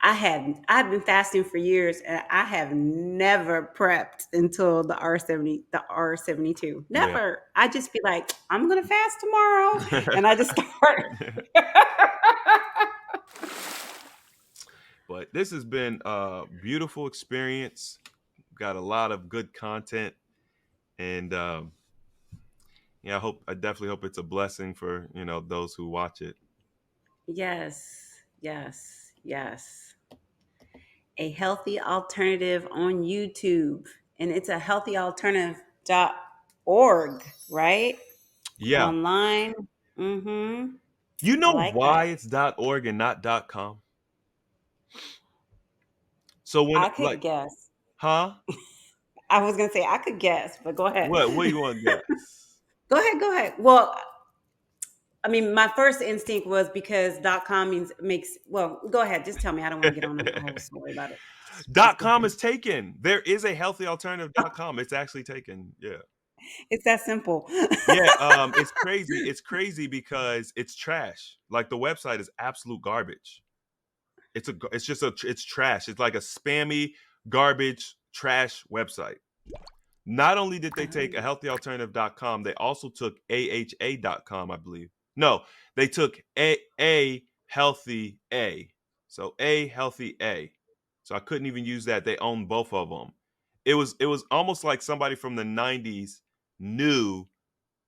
I've been fasting for years and I have never prepped until the R72. Yeah. Never. I just be like, I'm gonna fast tomorrow. And I just start. But this has been a beautiful experience. Got a lot of good content, and yeah, I definitely hope it's a blessing for those who watch it. Yes, yes, yes. A healthy alternative on YouTube. And it's a healthyalternative.org, right? Yeah, Online. Mm-hmm. you I know like why that. it's .org and not .com? So when I could like, guess. huh? I was gonna say I could guess, but go ahead. What do you want to guess? Go ahead, go ahead. Well, I mean, my first instinct was because .com means makes well, go ahead, just tell me. I don't want to get on a whole story about it. Just go .com ahead. is taken. There is a healthyalternative.com. It's actually taken. Yeah. It's that simple. Yeah, it's crazy. It's crazy because it's trash. Like the website is absolute garbage. It's trash. It's like a spammy garbage trash website. Not only did they take a Oh, healthyalternative.com, they also took AHA.com, I believe. No, they took a healthy A. So a healthy A. So I couldn't even use that. They own both of them. It was almost like somebody from the 90s knew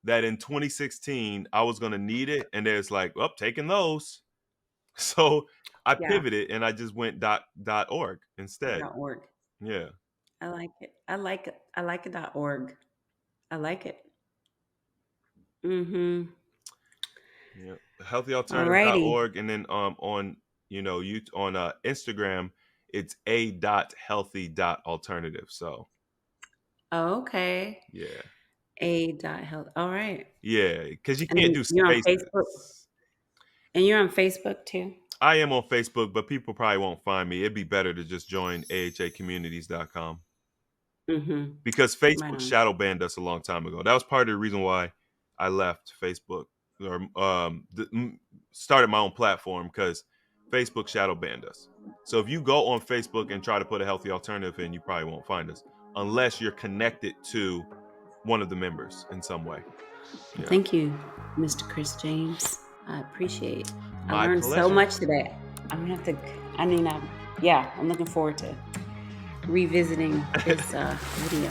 that in 2016 I was gonna need it, and there's like, well, taking those. So I yeah. pivoted and I just went .org instead. .org. Yeah. I like it. I like it. I like it .org. I like it. Mm-hmm. Yeah. Alrighty. Healthyalternative.org, and then on you on Instagram it's a dot healthy dot alternative. So Okay. yeah. A dot health. All right. Yeah, because you And can't then do you're on Facebook. spaces. And you're on Facebook too. I am on Facebook, but people probably won't find me. It'd be better to just join ahacommunities.com. Mm-hmm. because Right Facebook on. shadow banned us a long time ago. That was part of the reason why I left Facebook or started my own platform, because Facebook shadow banned us. So if you go on Facebook and try to put a healthy alternative in, you probably won't find us unless you're connected to one of the members in some way. Well, Yeah. thank you, Mr. Chris James. I appreciate. I My learned so pleasure. much today. I'm gonna have to. I mean, yeah, I'm looking forward to revisiting this video.